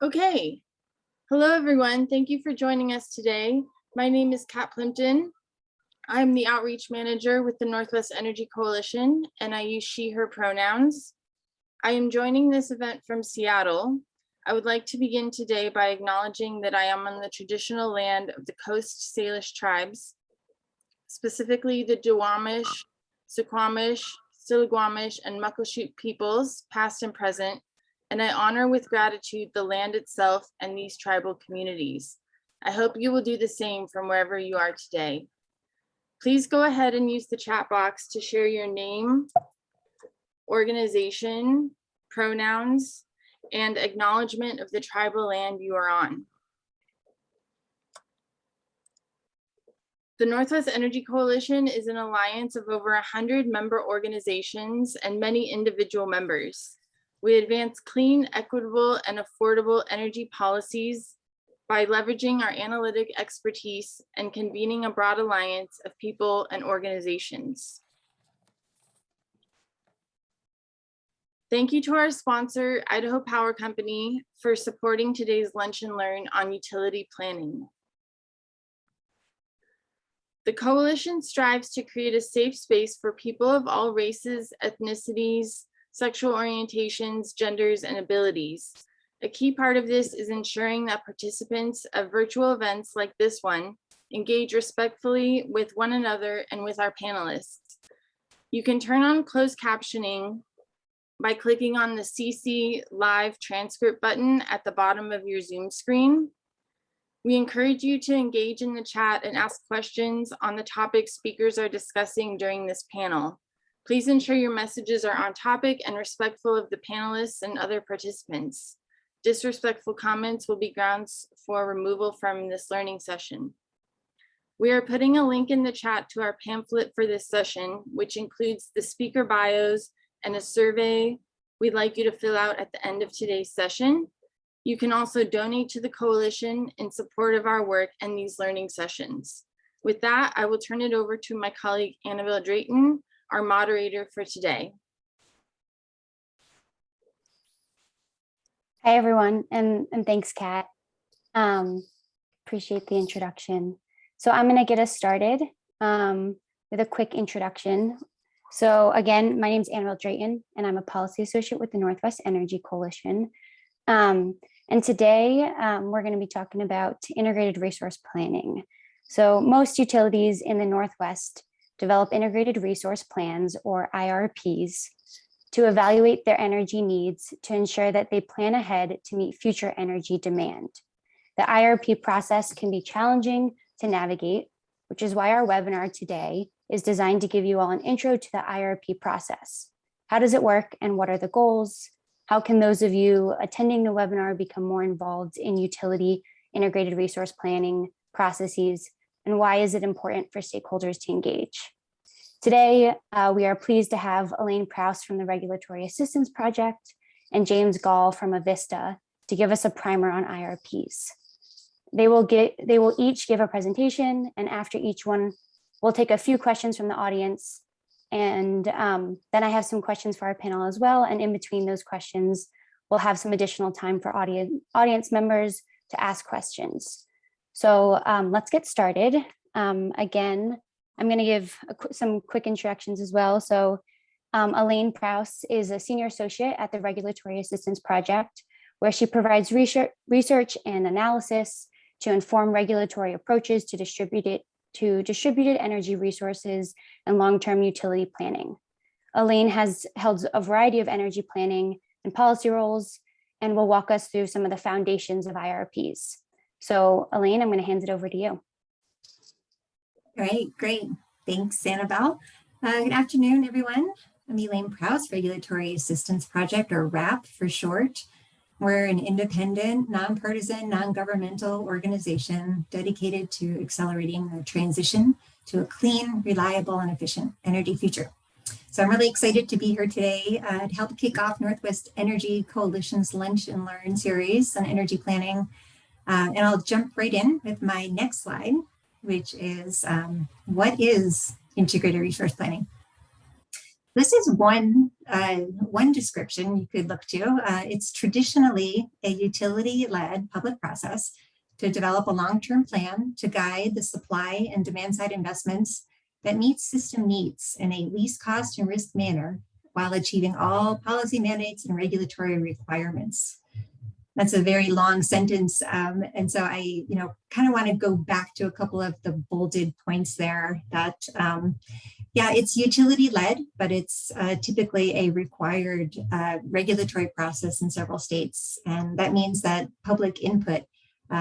Okay. Hello, everyone. Thank you for joining us today. My name is Kat Plimpton. I'm the Outreach Manager with the Northwest Energy Coalition, and I use she, her pronouns. I am joining this event from Seattle. I would like to begin today by acknowledging that I am on the traditional land of the Coast Salish tribes, specifically the Duwamish, Suquamish, Stillaguamish, and Muckleshoot peoples, past and present, and I honor with gratitude the land itself and these tribal communities. I hope you will do the same from wherever you are today. Please go ahead and use the chat box to share your name, organization, pronouns, and acknowledgement of the tribal land you are on. The Northwest Energy Coalition is an alliance of over 100 member organizations and many individual members. We advance clean, equitable, and affordable energy policies by leveraging our analytic expertise and convening a broad alliance of people and organizations. Thank you to our sponsor, Idaho Power Company, for supporting today's Lunch and Learn on utility planning. The coalition strives to create a safe space for people of all races, ethnicities, sexual orientations, genders, and abilities. A key part of this is ensuring that participants of virtual events like this one engage respectfully with one another and with our panelists. You can turn on closed captioning by clicking on the CC Live transcript button at the bottom of your Zoom screen. We encourage you to engage in the chat and ask questions on the topics speakers are discussing during this panel. Please ensure your messages are on topic and respectful of the panelists and other participants. Disrespectful comments will be grounds for removal from this learning session. We are putting a link in the chat to our pamphlet for this session, which includes the speaker bios and a survey we'd like you to fill out at the end of today's session. You can also donate to the coalition in support of our work and these learning sessions. With that, I will turn it over to my colleague, Annabel Drayton, our moderator for today. Hi, everyone, and thanks, Kat. Appreciate the introduction. So I'm going to get us started with a quick introduction. So again, my name is Annabel Drayton, and I'm a policy associate with the Northwest Energy Coalition. And today we're going to be talking about integrated resource planning. So most utilities in the Northwest develop integrated resource plans, or IRPs, to evaluate their energy needs to ensure that they plan ahead to meet future energy demand. The IRP process can be challenging to navigate, which is why our webinar today is designed to give you all an intro to the IRP process. How does it work and what are the goals? How can those of you attending the webinar become more involved in utility integrated resource planning processes? And why is it important for stakeholders to engage? Today, we are pleased to have Elaine Prouse from the Regulatory Assistance Project and James Gall from Avista to give us a primer on IRPs. They will each give a presentation, and after each one, we'll take a few questions from the audience. And then I have some questions for our panel as well. And in between those questions, we'll have some additional time for audience members to ask questions. So let's get started. Again, I'm going to give some quick introductions as well. So Elaine Prouse is a senior associate at the Regulatory Assistance Project, where she provides research and analysis to inform regulatory approaches to distributed energy resources and long-term utility planning. Elaine has held a variety of energy planning and policy roles and will walk us through some of the foundations of IRPs. So Elaine, I'm going to hand it over to you. All right, great. Thanks, Annabelle. Good afternoon, everyone. I'm Elaine Prouse, Regulatory Assistance Project, or RAP for short. We're an independent, nonpartisan, non-governmental organization dedicated to accelerating the transition to a clean, reliable, and efficient energy future. So I'm really excited to be here today to help kick off Northwest Energy Coalition's Lunch and Learn series on energy planning. And I'll jump right in with my next slide, which is what is integrated resource planning? This is one one description you could look to. It's traditionally a utility-led public process to develop a long-term plan to guide the supply and demand-side investments that meet system needs in a least cost and risk manner while achieving all policy mandates and regulatory requirements. That's a very long sentence. And so I, kind of want to go back to a couple of the bolded points there that, yeah, it's utility-led, but it's typically a required regulatory process in several states. And that means that public input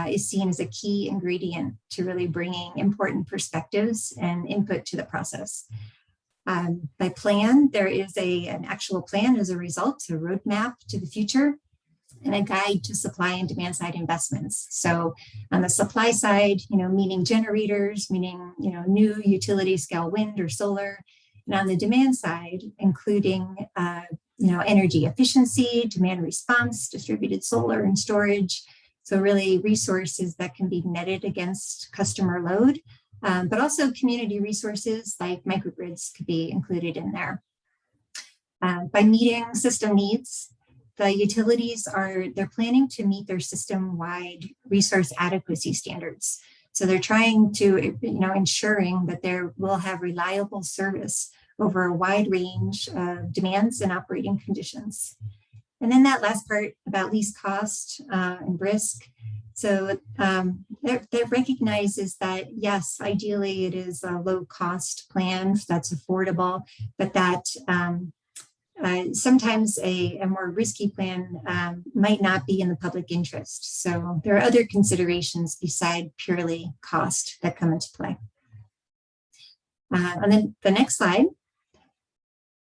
is seen as a key ingredient to really bringing important perspectives and input to the process. By plan, there is an actual plan as a result, a roadmap to the future, and a guide to supply and demand side investments. So on the supply side, meaning generators, meaning, new utility scale wind or solar. And on the demand side, including, energy efficiency, demand response, distributed solar and storage. So really resources that can be netted against customer load, but also community resources like microgrids could be included in there. By meeting system needs, the utilities they're planning to meet their system-wide resource adequacy standards. So they're trying to, ensuring that they will have reliable service over a wide range of demands and operating conditions. And then that last part about least cost and risk. So that recognizes that, yes, ideally it is a low cost plan that's affordable, but that sometimes a more risky plan might not be in the public interest. So there are other considerations beside purely cost that come into play. And then the next slide.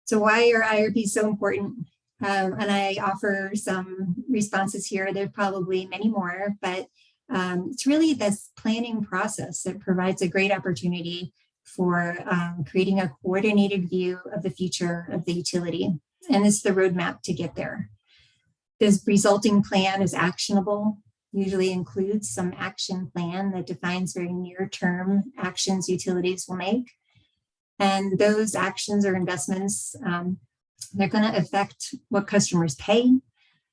So why are IRPs so important? And I offer some responses here. There are probably many more, but it's really this planning process that provides a great opportunity for creating a coordinated view of the future of the utility. And it's the roadmap to get there. This resulting plan is actionable, usually includes some action plan that defines very near-term actions utilities will make. And those actions or investments, they're going to affect what customers pay.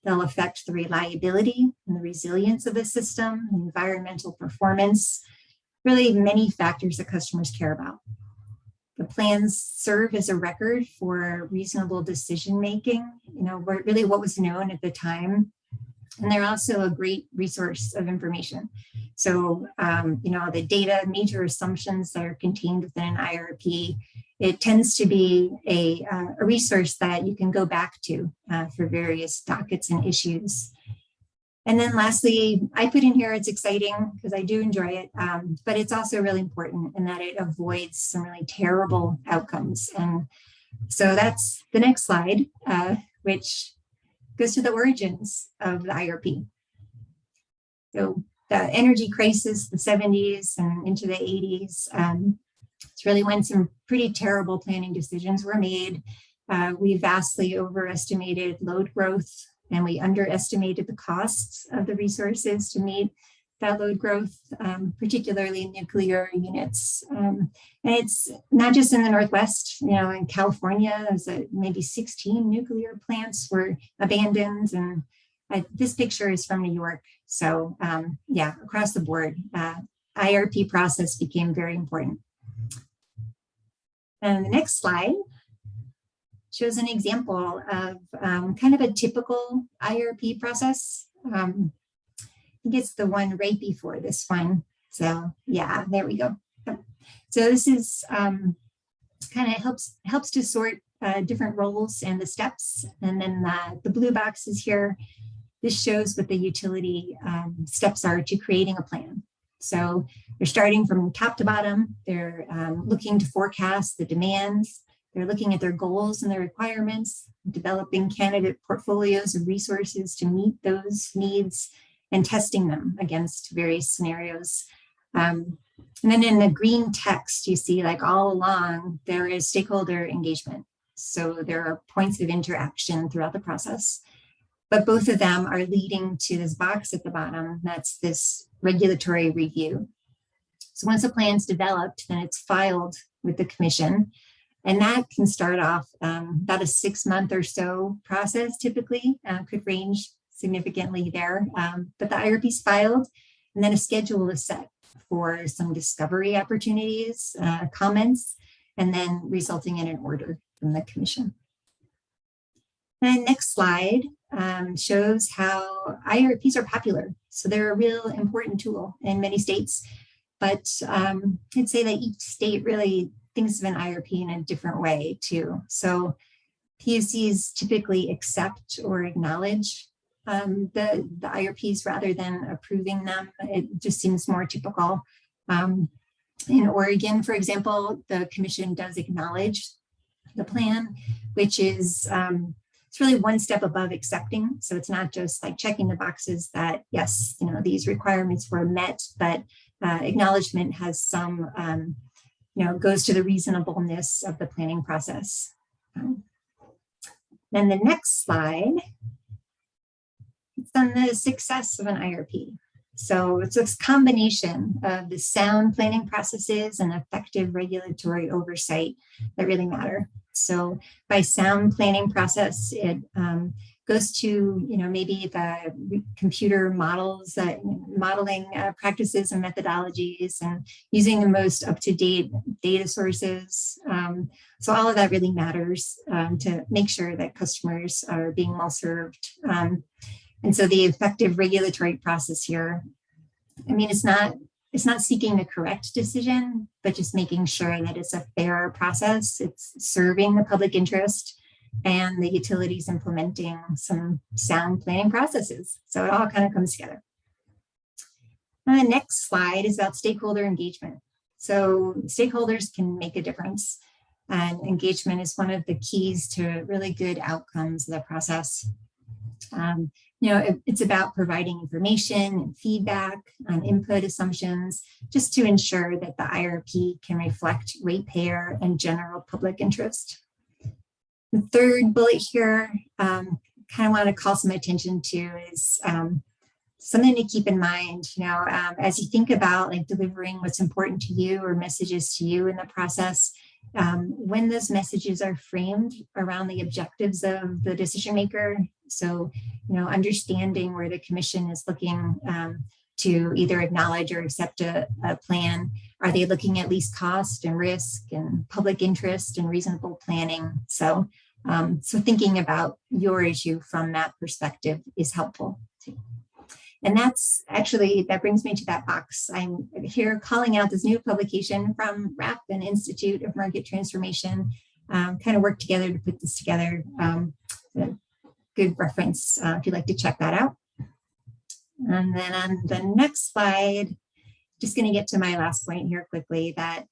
They'll affect the reliability and the resilience of the system, environmental performance, really many factors that customers care about. The plans serve as a record for reasonable decision-making, really what was known at the time. And they're also a great resource of information. So, the data, major assumptions that are contained within an IRP, it tends to be a resource that you can go back to for various dockets and issues. And then lastly, I put in here, it's exciting because I do enjoy it, but it's also really important in that it avoids some really terrible outcomes. And so that's the next slide, which goes to the origins of the IRP. So the energy crisis, the 70s and into the 80s, it's really when some pretty terrible planning decisions were made. We vastly overestimated load growth, and we underestimated the costs of the resources to meet that load growth, particularly nuclear units. And it's not just in the Northwest, in California, there's maybe 16 nuclear plants were abandoned. And this picture is from New York. So yeah, across the board, IRP process became very important. And the next slide shows an example of kind of a typical IRP process. I think it's the one right before this one. So yeah, there we go. So this is kind of helps to sort different roles and the steps. And then the blue boxes here, this shows what the utility steps are to creating a plan. So they're starting from top to bottom. They're looking to forecast the demands. They're looking at their goals and their requirements, developing candidate portfolios of resources to meet those needs and testing them against various scenarios. And then in the green text, you see like all along, there is stakeholder engagement. So there are points of interaction throughout the process, but both of them are leading to this box at the bottom. That's this regulatory review. So once a plan's developed, then it's filed with the commission. And that can start off about a 6-month or so process typically, could range significantly there. But the IRP is filed, and then a schedule is set for some discovery opportunities, comments, and then resulting in an order from the commission. And next slide shows how IRPs are popular. So they're a real important tool in many states, but I'd say that each state really thinks of an IRP in a different way too. So PUCs typically accept or acknowledge the IRPs rather than approving them. It just seems more typical. In Oregon, for example, the commission does acknowledge the plan, which is it's really one step above accepting. So it's not just like checking the boxes that, yes, you know, these requirements were met, but acknowledgement has some, you know, goes to the reasonableness of the planning process. Then the next slide, it's on the success of an IRP. So it's this combination of the sound planning processes and effective regulatory oversight that really matter. So by sound planning process, it goes to, you know, maybe the computer models, modeling practices and methodologies, and using the most up-to-date data sources. So all of that really matters to make sure that customers are being well served. And so the effective regulatory process here, I mean, it's not seeking the correct decision, but just making sure that it's a fair process. It's serving the public interest, and the utilities implementing some sound planning processes. So it all kind of comes together. And the next slide is about stakeholder engagement. So stakeholders can make a difference, and engagement is one of the keys to really good outcomes of the process. You know, it's about providing information and feedback on input assumptions, just to ensure that the IRP can reflect ratepayer and general public interest. The third bullet here, kind of want to call some attention to is something to keep in mind, you know, as you think about like delivering what's important to you or messages to you in the process, when those messages are framed around the objectives of the decision maker. So, you know, understanding where the commission is looking to either acknowledge or accept a plan. Are they looking at least cost and risk and public interest and reasonable planning? So, so thinking about your issue from that perspective is helpful too. And that's actually, that brings me to that box. I'm here calling out this new publication from RAP and Institute of Market Transformation, kind of worked together to put this together. Good reference if you'd like to check that out. And then on the next slide, just going to get to my last point here quickly, that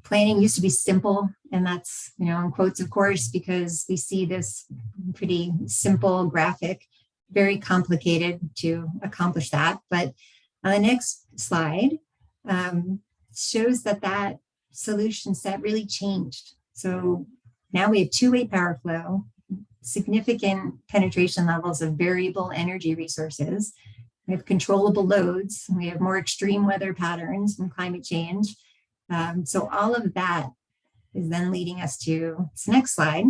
planning used to be simple, and that's, you know, in quotes, of course, because we see this pretty simple graphic, very complicated to accomplish that. But on the next slide shows that that solution set really changed. So now we have two-way power flow, significant penetration levels of variable energy resources. We have controllable loads. We have more extreme weather patterns from climate change. So all of that is then leading us to this next slide,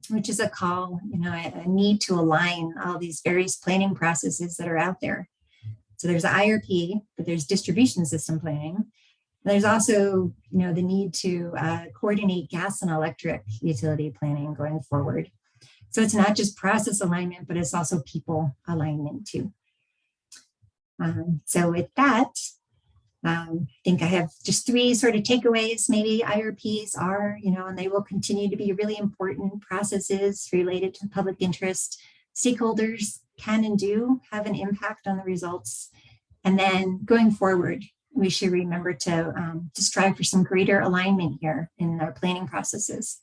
which is a call, you know, a need to align all these various planning processes that are out there. So there's IRP, but there's distribution system planning. And there's also, you know, the need to coordinate gas and electric utility planning going forward. So it's not just process alignment, but it's also people alignment too. So with that, I think I have just three sort of takeaways. Maybe IRPs are, you know, and they will continue to be really important processes related to public interest. Stakeholders can and do have an impact on the results. And then going forward, we should remember to strive for some greater alignment here in our planning processes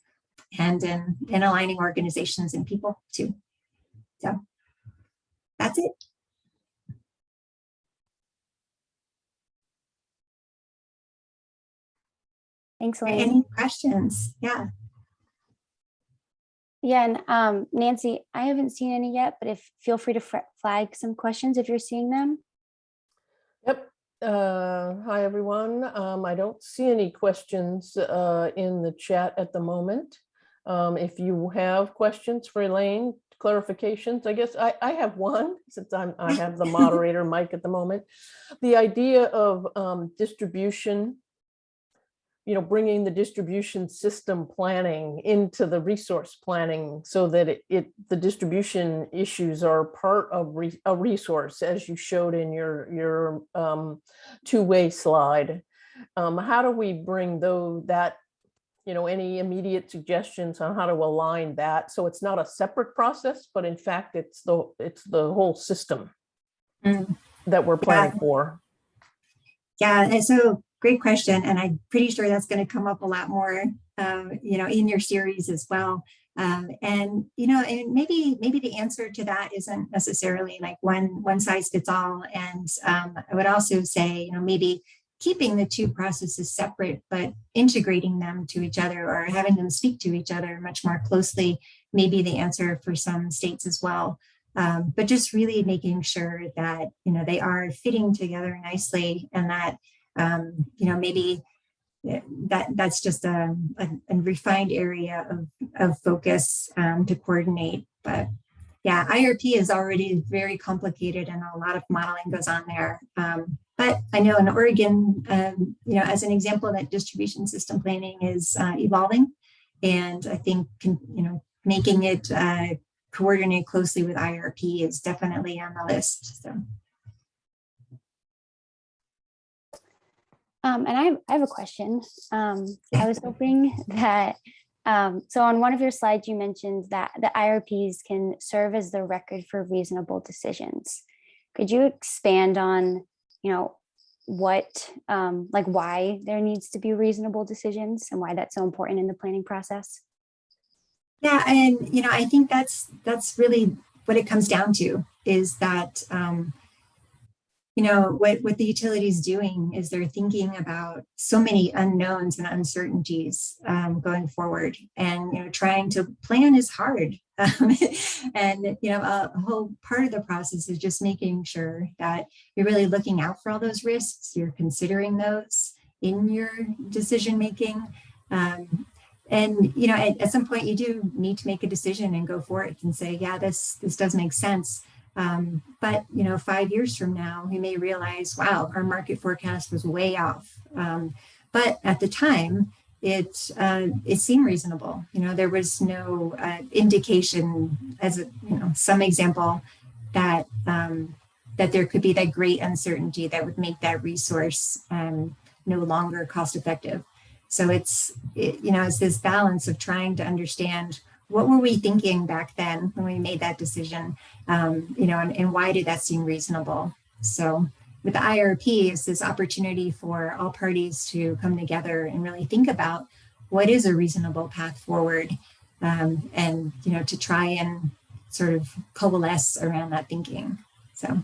and in aligning organizations and people too. So that's it. Thanks, Elaine. Any questions? Yeah. Yeah, and Nancy, I haven't seen any yet, but feel free to flag some questions if you're seeing them. Yep. Hi, everyone. I don't see any questions in the chat at the moment. If you have questions for Elaine, clarifications, I guess I have one, since I have the moderator mic at the moment. The idea of distribution, bringing the distribution system planning into the resource planning so that the distribution issues are part of a resource, as you showed in your two-way slide. How do we bring that, any immediate suggestions on how to align that so it's not a separate process, but in fact it's the whole system that we're planning for? Yeah, and so great question, and I'm pretty sure that's going to come up a lot more, in your series as well. And maybe the answer to that isn't necessarily like one size fits all. And I would also say, maybe keeping the two processes separate, but integrating them to each other or having them speak to each other much more closely, may be the answer for some states as well. But just really making sure that, they are fitting together nicely, and that, maybe that's just a refined area of focus to coordinate. But yeah, IRP is already very complicated and a lot of modeling goes on there. But I know in Oregon, as an example, that distribution system planning is evolving. And I think, making it coordinate closely with IRP is definitely on the list. So. And I have a question. I was hoping that, so on one of your slides, you mentioned that the IRPs can serve as the record for reasonable decisions. Could you expand on, what, why there needs to be reasonable decisions and why that's so important in the planning process? Yeah, and, I think that's really what it comes down to, is that, what the utility is doing is they're thinking about so many unknowns and uncertainties going forward, and trying to plan is hard. And a whole part of the process is just making sure that you're really looking out for all those risks, you're considering those in your decision making. And at some point you do need to make a decision and go for it and say, yeah, this does make sense. But 5 years from now, we may realize, wow, our market forecast was way off. But at the time, it seemed reasonable. There was no indication, as some example, that there could be that great uncertainty that would make that resource no longer cost effective. So it's this balance of trying to understand, what were we thinking back then when we made that decision, and why did that seem reasonable? So with the IRP, it's this opportunity for all parties to come together and really think about what is a reasonable path forward, and to try and sort of coalesce around that thinking. So.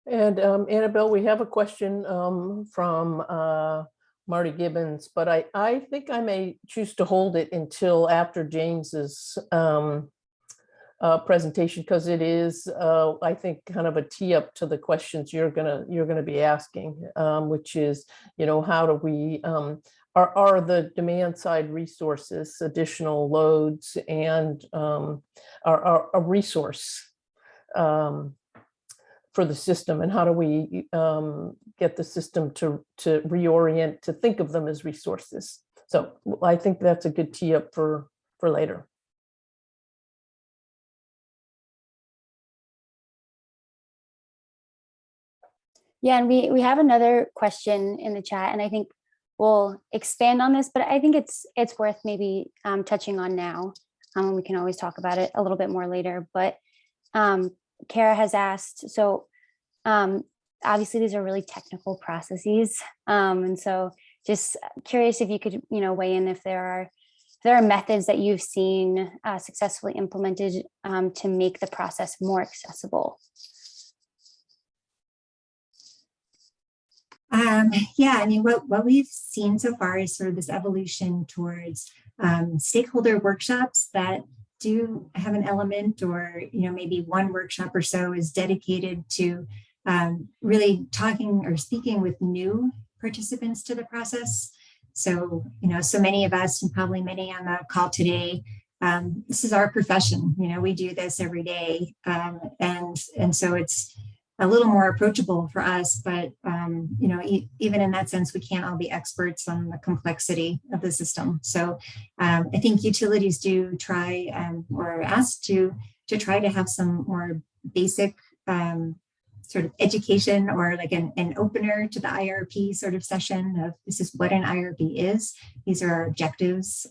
And Annabelle, we have a question from Marty Gibbons, but I think I may choose to hold it until after James's presentation, because it is, I think, kind of a tee up to the questions you're gonna be asking, which is, how do we are the demand side resources, additional loads, and are a resource for the system, and how do we get the system to reorient, to think of them as resources? So I think that's a good tee up for later. Yeah, and we have another question in the chat, and I think we'll expand on this, but I think it's worth maybe touching on now. We can always talk about it a little bit more later, but Kara has asked, so obviously these are really technical processes, and so just curious if you could weigh in if there are methods that you've seen successfully implemented to make the process more accessible. Yeah, I mean, what we've seen so far is sort of this evolution towards stakeholder workshops that do have an element, or maybe one workshop or so is dedicated to really talking or speaking with new participants to the process. So, so many of us, and probably many on the call today, this is our profession. We do this every day. And so it's a little more approachable for us, but, even in that sense, we can't all be experts on the complexity of the system. So I think utilities do try or are asked to try to have some more basic sort of education, or like an opener to the IRP sort of session of, this is what an IRP is. These are our objectives.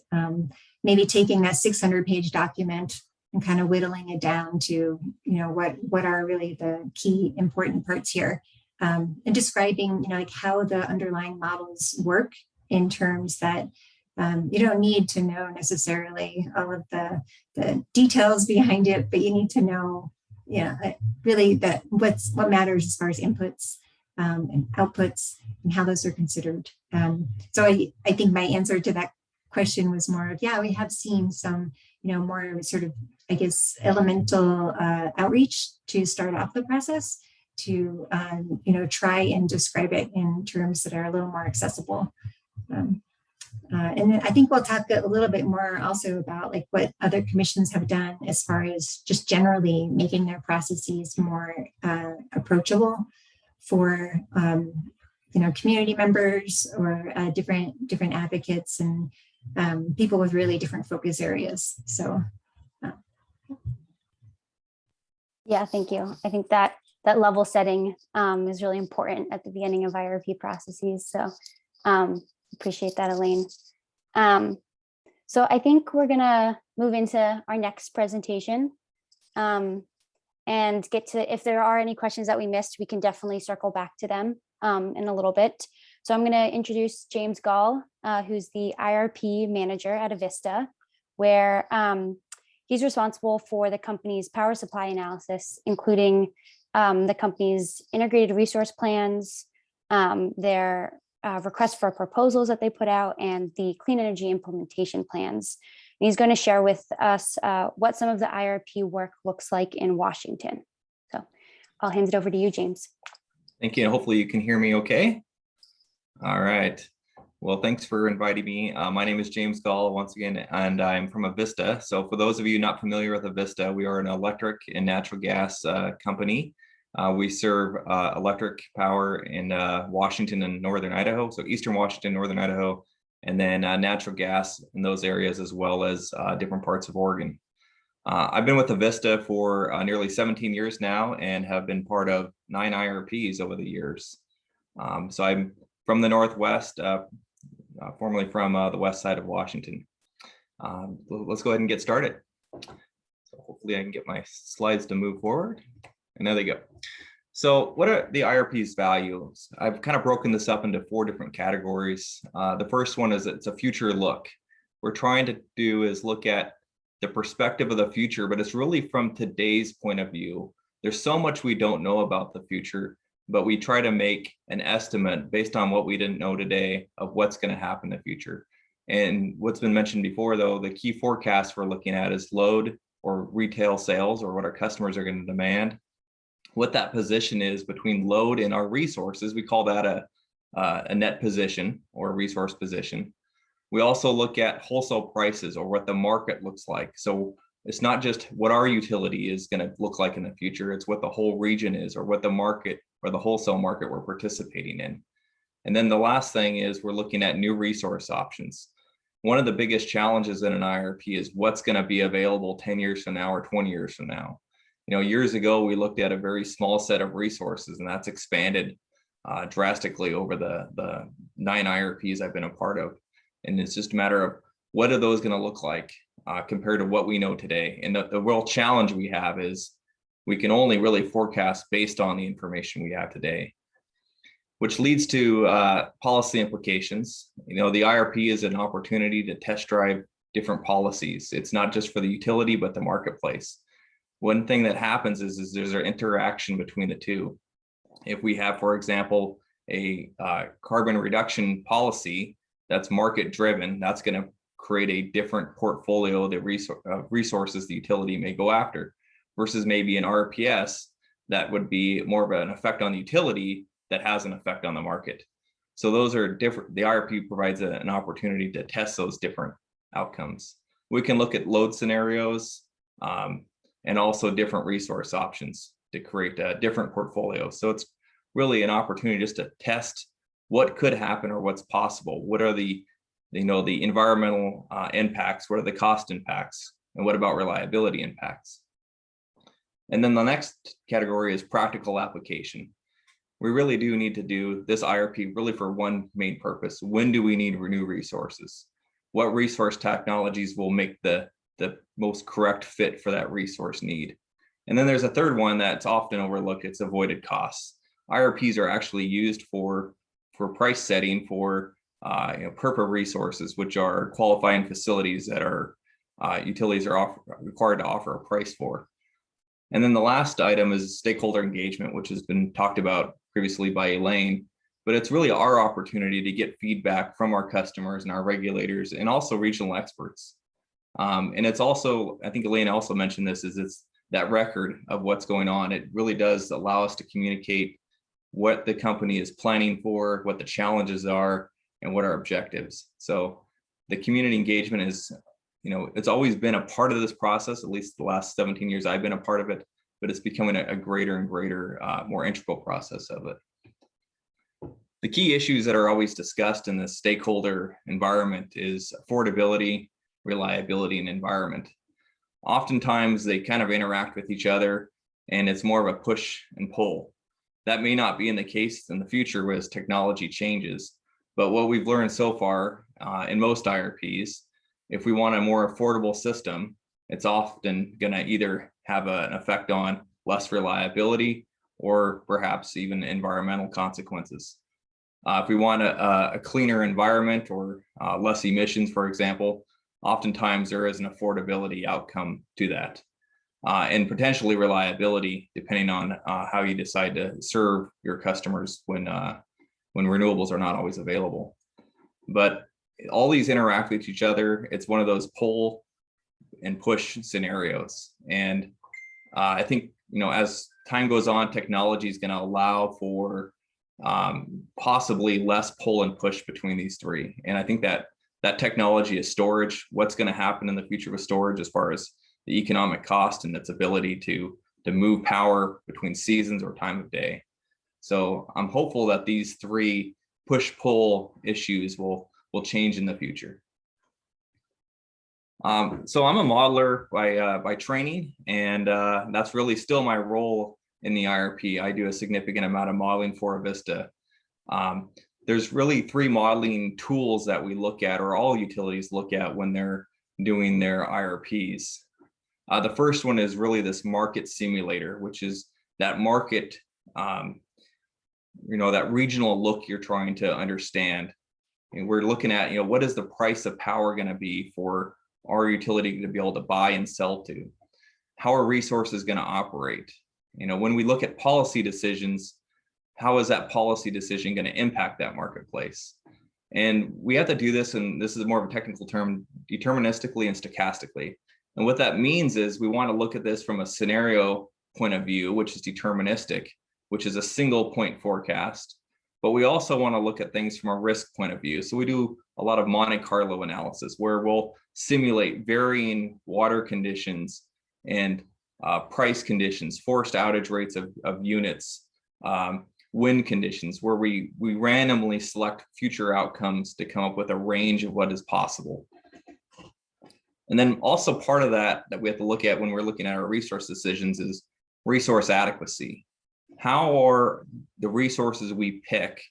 Maybe taking that 600-page document and kind of whittling it down to, what are really the key important parts here, and describing, like how the underlying models work, in terms that you don't need to know necessarily all of the details behind it, but you need to know, really that what matters as far as inputs and outputs, and how those are considered. So I think my answer to that question was more of, we have seen some, more sort of, I guess, elemental outreach to start off the process, to, try and describe it in terms that are a little more accessible. And then I think we'll talk a little bit more also about like what other commissions have done as far as just generally making their processes more approachable for community members, or different advocates, and people with really different focus areas. So Yeah, thank you. I think that level setting is really important at the beginning of IRP processes. So appreciate that, Elaine. So I think we're gonna move into our next presentation and get to, if there are any questions that we missed, we can definitely circle back to them in a little bit. So I'm gonna introduce James Gall, who's the IRP manager at Avista, where he's responsible for the company's power supply analysis, including the company's integrated resource plans, their requests for proposals that they put out, and the clean energy implementation plans. And he's going to share with us what some of the IRP work looks like in Washington. So I'll hand it over to you, James. Thank you. Hopefully you can hear me okay. All right. Well, thanks for inviting me. My name is James Gall once again, and I'm from Avista. So for those of you not familiar with Avista, we are an electric and natural gas company. We serve electric power in Washington and northern Idaho, so eastern Washington, northern Idaho, and then natural gas in those areas, as well as different parts of Oregon. I've been with Avista for nearly 17 years now, and have been part of 9 IRPs over the years. So I'm from the Northwest, formerly from the west side of Washington. Let's go ahead and get started. So hopefully I can get my slides to move forward. And there they go. So what are the IRP's values? I've kind of broken this up into 4 different categories. The first one is it's a future look. We're trying to do is look at the perspective of the future, but it's really from today's point of view. There's so much we don't know about the future, but we try to make an estimate based on what we didn't know today of what's going to happen in the future. And what's been mentioned before, though, the key forecast we're looking at is load or retail sales, or what our customers are going to demand. What that position is between load and our resources, we call that a net position or a resource position. We also look at wholesale prices, or what the market looks like. So it's not just what our utility is going to look like in the future, it's what the whole region is, or what the market or the wholesale market we're participating in. And then the last thing is we're looking at new resource options. One of the biggest challenges in an IRP is what's going to be available 10 years from now or 20 years from now. Years ago, we looked at a very small set of resources, and that's expanded drastically over the 9 IRPs I've been a part of. And it's just a matter of what are those going to look like compared to what we know today. And the real challenge we have is we can only really forecast based on the information we have today, which leads to policy implications. The IRP is an opportunity to test drive different policies. It's not just for the utility, but the marketplace. One thing that happens is there's an interaction between the two. If we have, for example, a carbon reduction policy that's market driven, that's going to create a different portfolio of the resources the utility may go after, versus maybe an RPS that would be more of an effect on the utility that has an effect on the market. So those are different. The IRP provides an opportunity to test those different outcomes. We can look at load scenarios and also different resource options to create a different portfolio. So it's really an opportunity just to test what could happen or what's possible. What are the environmental impacts? What are the cost impacts? And what about reliability impacts? And then the next category is practical application. We really do need to do this IRP really for one main purpose. When do we need new resources? What resource technologies will make the most correct fit for that resource need? And then there's a third one that's often overlooked. It's avoided costs. IRPs are actually used for price setting for PURPA resources, which are qualifying facilities that are utilities are required to offer a price for. And then the last item is stakeholder engagement, which has been talked about previously by Elaine, but it's really our opportunity to get feedback from our customers and our regulators and also regional experts. And it's also, I think Elaine also mentioned this, is it's that record of what's going on. It really does allow us to communicate what the company is planning for, what the challenges are, and what our objectives. So the community engagement is, it's always been a part of this process, at least the last 17 years I've been a part of it, but it's becoming a greater and greater, more integral process of it. The key issues that are always discussed in the stakeholder environment is affordability, reliability, and environment. Oftentimes they kind of interact with each other and it's more of a push and pull. That may not be in the case in the future as technology changes, but what we've learned so far in most IRPs, if we want a more affordable system, it's often going to either have an effect on less reliability or perhaps even environmental consequences. If we want a cleaner environment or less emissions, for example, oftentimes there is an affordability outcome to that, and potentially reliability, depending on how you decide to serve your customers when renewables are not always available. But all these interact with each other. It's one of those pull and push scenarios. And I think, as time goes on, technology is going to allow for possibly less pull and push between these three. And I think that technology is storage. What's going to happen in the future with storage as far as the economic cost and its ability to move power between seasons or time of day. So I'm hopeful that these three push-pull issues will change in the future. So I'm a modeler by training, and that's really still my role in the IRP. I do a significant amount of modeling for Avista. There's really three modeling tools that we look at, or all utilities look at when they're doing their IRPs. The first one is really this market simulator, which is that market, that regional look you're trying to understand. And we're looking at, what is the price of power going to be for our utility to be able to buy and sell to? How are resources going to operate? When we look at policy decisions, how is that policy decision going to impact that marketplace? And we have to do this, and this is more of a technical term, deterministically and stochastically. And what that means is we want to look at this from a scenario point of view, which is deterministic, which is a single point forecast. But we also want to look at things from a risk point of view. So we do a lot of Monte Carlo analysis where we'll simulate varying water conditions and price conditions, forced outage rates of units, wind conditions, where we randomly select future outcomes to come up with a range of what is possible. And then also part of that we have to look at when we're looking at our resource decisions is resource adequacy. How are the resources we pick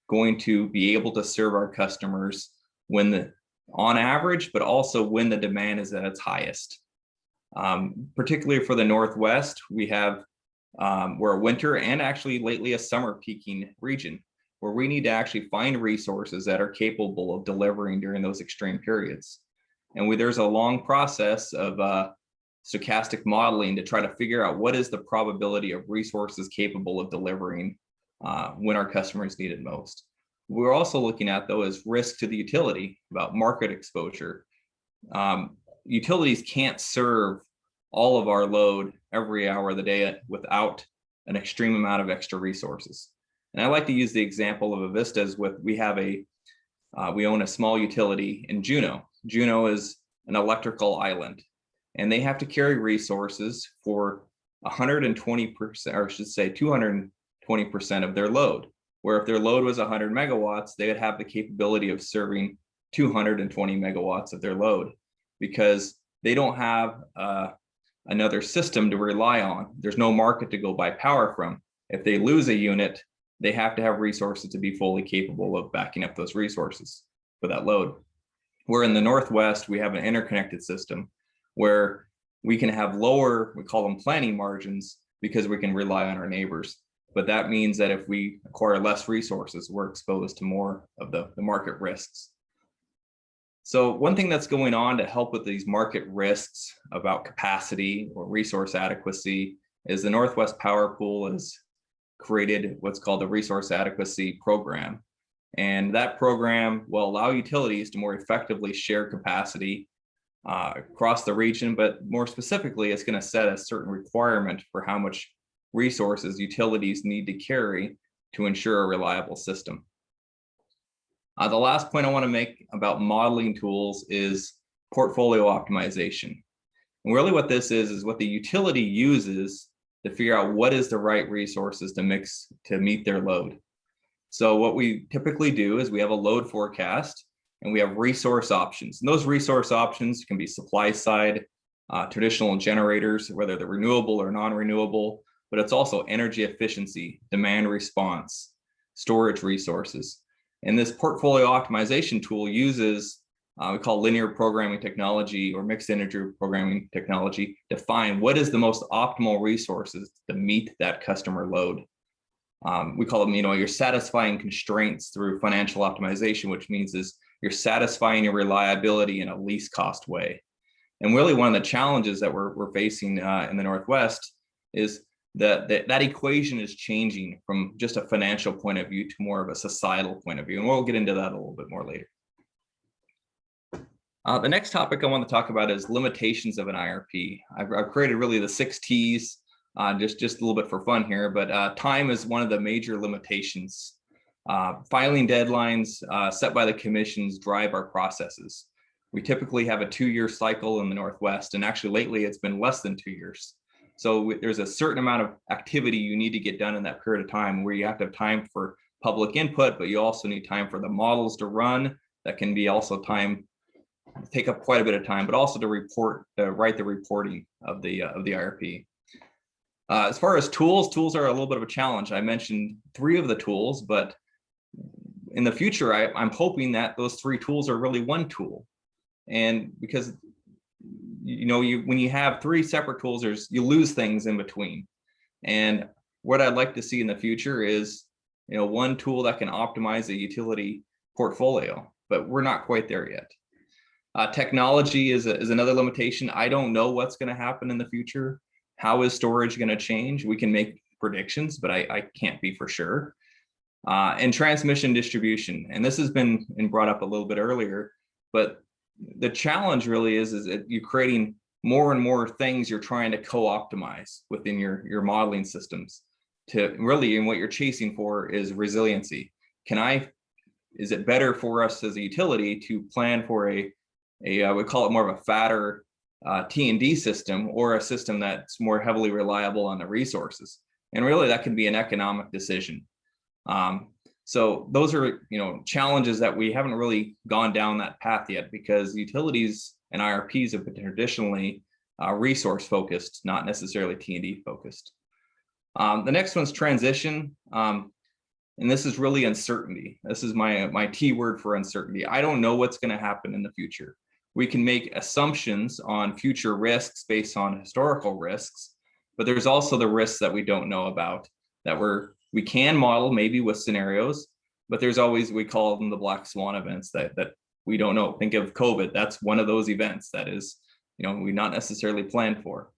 going to be able to serve our customers on average, but also when the demand is at its highest? Particularly for the Northwest, we're a winter and actually lately a summer peaking region where we need to actually find resources that are capable of delivering during those extreme periods. And there's a long process of stochastic modeling to try to figure out what is the probability of resources capable of delivering when our customers need it most. We're also looking at, though, is risk to the utility about market exposure. Utilities can't serve all of our load every hour of the day without an extreme amount of extra resources. And I like to use the example of Avista as with, we own a small utility in Juneau. Juneau is an electrical island, and they have to carry resources for 120%, or I should say 220% of their load, where if their load was 100 megawatts, they would have the capability of serving 220 megawatts of their load, because they don't have another system to rely on. There's no market to go buy power from. If they lose a unit, they have to have resources to be fully capable of backing up those resources for that load. Where in the Northwest, we have an interconnected system where we can have lower, we call them planning margins, because we can rely on our neighbors. But that means that if we acquire less resources, we're exposed to more of the market risks. So one thing that's going on to help with these market risks about capacity or resource adequacy is the Northwest Power Pool has created what's called the Resource Adequacy Program. And that program will allow utilities to more effectively share capacity across the region, but more specifically, it's going to set a certain requirement for how much resources utilities need to carry to ensure a reliable system. The last point I want to make about modeling tools is portfolio optimization. And really what this is what the utility uses to figure out what is the right resources to mix to meet their load. So what we typically do is we have a load forecast and we have resource options. And those resource options can be supply side, traditional generators, whether they're renewable or non-renewable, but it's also energy efficiency, demand response, storage resources. And this portfolio optimization tool uses, we call linear programming technology or mixed integer programming technology, to find what is the most optimal resources to meet that customer load. We call them, you're satisfying constraints through financial optimization, which means is you're satisfying your reliability in a least cost way. And really one of the challenges that we're facing in the Northwest is that equation is changing from just a financial point of view to more of a societal point of view. And we'll get into that a little bit more later. The next topic I want to talk about is limitations of an IRP. I've created really the 6 T's, just a little bit for fun here, but time is one of the major limitations. Filing deadlines set by the commissions drive our processes. We typically have a 2-year cycle in the Northwest, and actually lately it's been less than 2 years. So there's a certain amount of activity you need to get done in that period of time where you have to have time for public input, but you also need time for the models to run. That can be also take up quite a bit of time, but also to write the reporting of the IRP. As far as tools are a little bit of a challenge. I mentioned 3 of the tools, but in the future, I'm hoping that those 3 tools are really one tool. And because when you have 3 separate tools, you lose things in between. And what I'd like to see in the future is, one tool that can optimize a utility portfolio, but we're not quite there yet. Technology is another limitation. I don't know what's going to happen in the future. How is storage going to change? We can make predictions, but I can't be for sure. And transmission distribution, and this has been brought up a little bit earlier, but the challenge really is that you're creating more and more things you're trying to co-optimize within your modeling systems to really, and what you're chasing for is resiliency. Is it better for us as a utility to plan for we call it more of a fatter T&D system, or a system that's more heavily reliable on the resources? And really that can be an economic decision. So those are, challenges that we haven't really gone down that path yet, because utilities and IRPs have been traditionally resource focused, not necessarily T&D focused. The next one's transition. And this is really uncertainty. This is my T word for uncertainty. I don't know what's going to happen in the future. We can make assumptions on future risks based on historical risks, but there's also the risks that we don't know about that we can model maybe with scenarios, but there's always, we call them the black swan events that we don't know. Think of COVID. That's one of those events that is, we not necessarily planned for.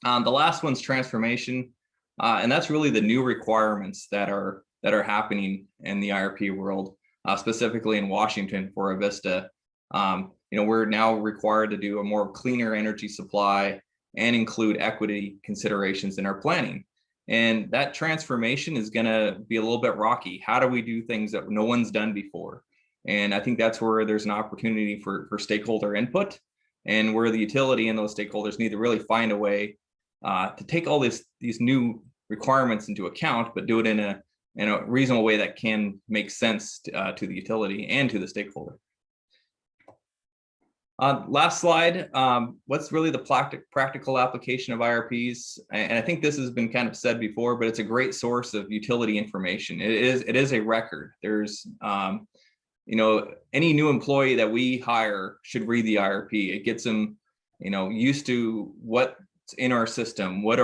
The last one's transformation. And that's really the new requirements that are happening in the IRP world, specifically in Washington for Avista. We're now required to do a more cleaner energy supply and include equity considerations in our planning. And that transformation is going to be a little bit rocky. How do we do things that no one's done before? And I think that's where there's an opportunity for stakeholder input, and where the utility and those stakeholders need to really find a way to take all these new requirements into account, but do it in a reasonable way that can make sense to the utility and to the stakeholder. Last slide, what's really the practical application of IRPs? And I think this has been kind of said before, but it's a great source of utility information. It is a record. There's, any new employee that we hire should read the IRP. It gets them, used to what's in our system, what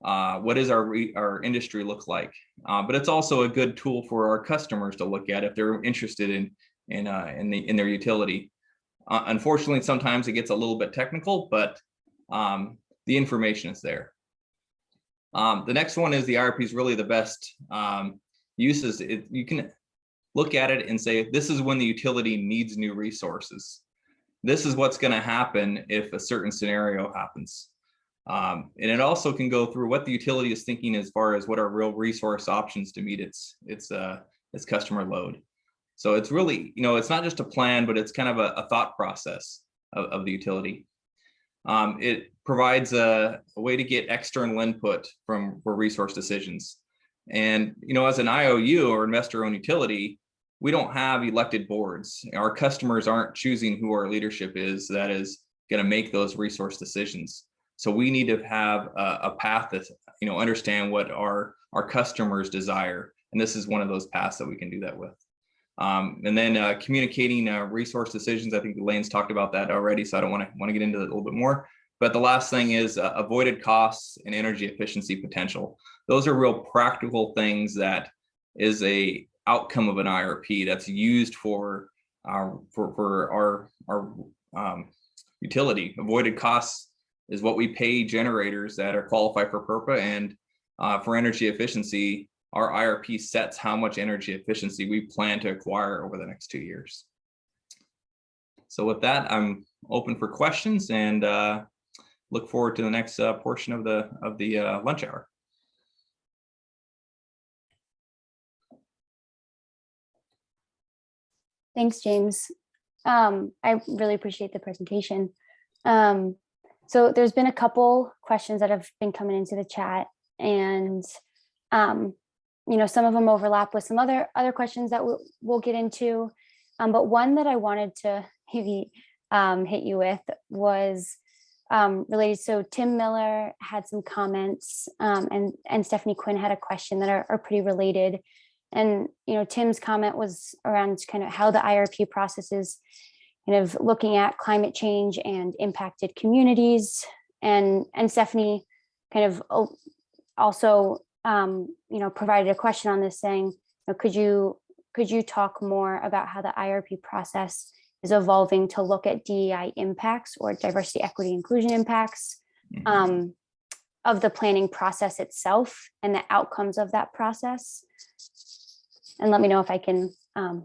does our industry look like? But it's also a good tool for our customers to look at if they're interested in their utility. Unfortunately, sometimes it gets a little bit technical, but the information is there. The next one is the IRP is really the best uses. You can look at it and say, this is when the utility needs new resources. This is what's going to happen if a certain scenario happens. And it also can go through what the utility is thinking as far as what are real resource options to meet its customer load. So it's really, it's not just a plan, but it's kind of a thought process of the utility. It provides a way to get external input for resource decisions. And, as an IOU or investor-owned utility, we don't have elected boards. Our customers aren't choosing who our leadership is that is going to make those resource decisions. So we need to have a path that, understand what our customers desire. And this is one of those paths that we can do that with. And then communicating resource decisions. I think Elaine's talked about that already, so I don't want to get into it a little bit more. But the last thing is avoided costs and energy efficiency potential. Those are real practical things that is a outcome of an IRP that's used for our utility. Avoided costs is what we pay generators that are qualified for PURPA, and for energy efficiency, our IRP sets how much energy efficiency we plan to acquire over the next 2 years. So with that, I'm open for questions and look forward to the next portion of the lunch hour. Thanks, James. I really appreciate the presentation. So there's been a couple questions that have been coming into the chat, and some of them overlap with some other questions that we'll get into. But one that I wanted to maybe hit you with was related. So Tim Miller had some comments, and Stephanie Quinn had a question that are pretty related. And Tim's comment was around kind of how the IRP process is kind of looking at climate change and impacted communities. And Stephanie kind of also provided a question on this, saying, could you talk more about how the IRP process is evolving to look at DEI impacts, or diversity, equity, inclusion impacts, of the planning process itself and the outcomes of that process? And let me know if I can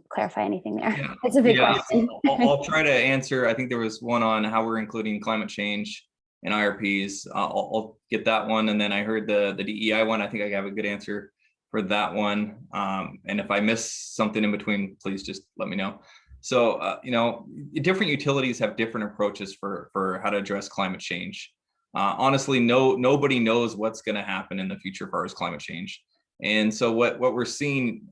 clarify anything there. Yeah. It's a big question. I'll try to answer. I think there was one on how we're including climate change in IRPs. I'll get that one. And then I heard the DEI one. I think I have a good answer for that one. And if I miss something in between, please just let me know. So, different utilities have different approaches for how to address climate change. Honestly, nobody knows what's going to happen in the future as far as climate change. And so what we're seeing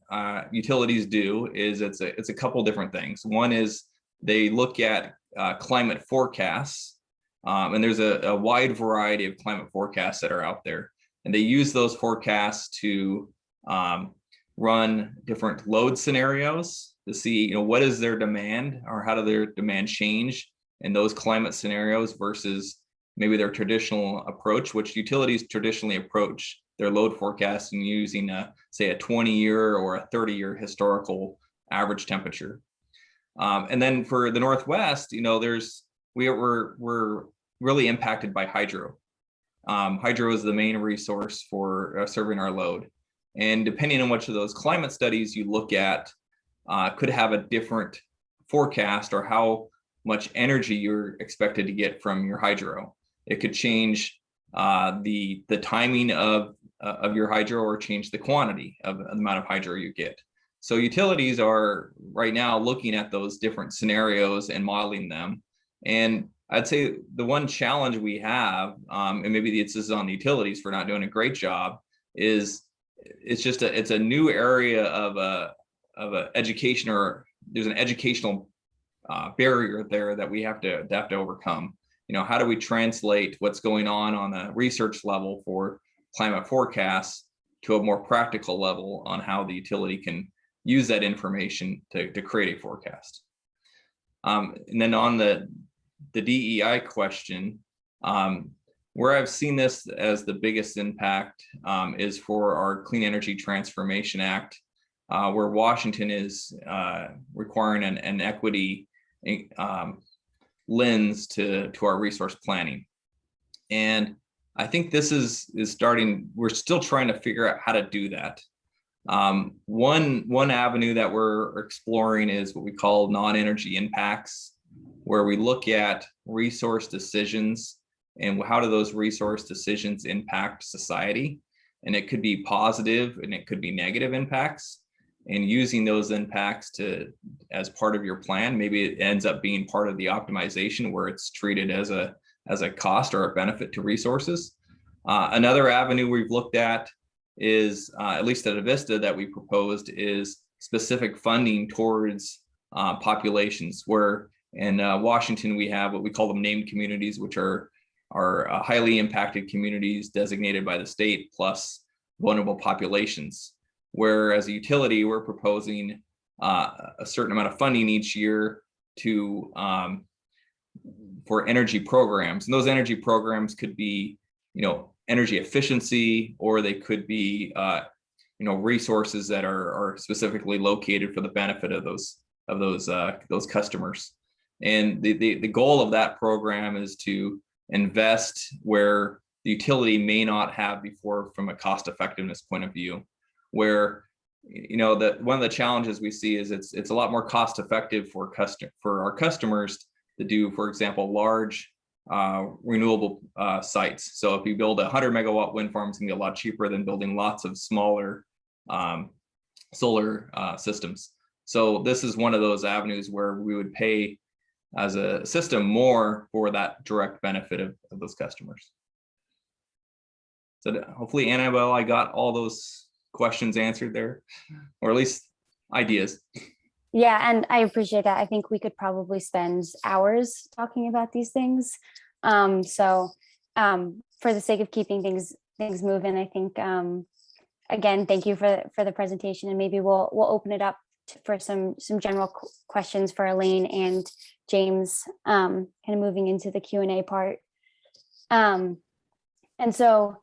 utilities do is it's a couple different things. One is they look at climate forecasts, and there's a wide variety of climate forecasts that are out there. And they use those forecasts to run different load scenarios to see, what is their demand, or how do their demand change in those climate scenarios versus maybe their traditional approach, which utilities traditionally approach their load forecasting using say a 20-year or a 30-year historical average temperature. And then for the Northwest, we're really impacted by hydro. Hydro is the main resource for serving our load. And depending on which of those climate studies you look at, could have a different forecast or how much energy you're expected to get from your hydro. It could change the timing of of your hydro or change the quantity of the amount of hydro you get. So utilities are right now looking at those different scenarios and modeling them. And I'd say the one challenge we have, and maybe this is on the utilities for not doing a great job, is it's a new area of a education, or there's an educational barrier there that we have to overcome. You know, how do we translate what's going on a research level for climate forecasts to a more practical level on how the utility can use that information to create a forecast. And then on the DEI question, where I've seen this as the biggest impact is for our Clean Energy Transformation Act, where Washington is requiring an equity lens to our resource planning. And I think this is starting, we're still trying to figure out how to do that. One avenue that we're exploring is what we call non-energy impacts, where we look at resource decisions and how do those resource decisions impact society. And it could be positive and it could be negative impacts, and using those impacts as part of your plan. Maybe it ends up being part of the optimization where it's treated as a cost or a benefit to resources. Another avenue we've looked at is, at least at Avista that we proposed, is specific funding towards populations, where in Washington we have what we call them named communities, which are highly impacted communities designated by the state, plus vulnerable populations, where as a utility we're proposing a certain amount of funding each year to for energy programs. And those energy programs could be, energy efficiency, or they could be, resources that are specifically located for the benefit of those customers. And the goal of that program is to invest where the utility may not have before from a cost effectiveness point of view, where one of the challenges we see is it's a lot more cost effective for our customers to do, for example, large renewable sites. So if you build a 100 megawatt wind farm, it's gonna be a lot cheaper than building lots of smaller solar systems. So this is one of those avenues where we would pay as a system more for that direct benefit of those customers. So hopefully, Annabelle, I got all those questions answered there, or at least ideas. Yeah, and I appreciate that. I think we could probably spend hours talking about these things. So for the sake of keeping things moving, I think, again, thank you for the presentation, and maybe we'll open it up for some general questions for Elaine and James, kind of moving into the Q&A part. And so,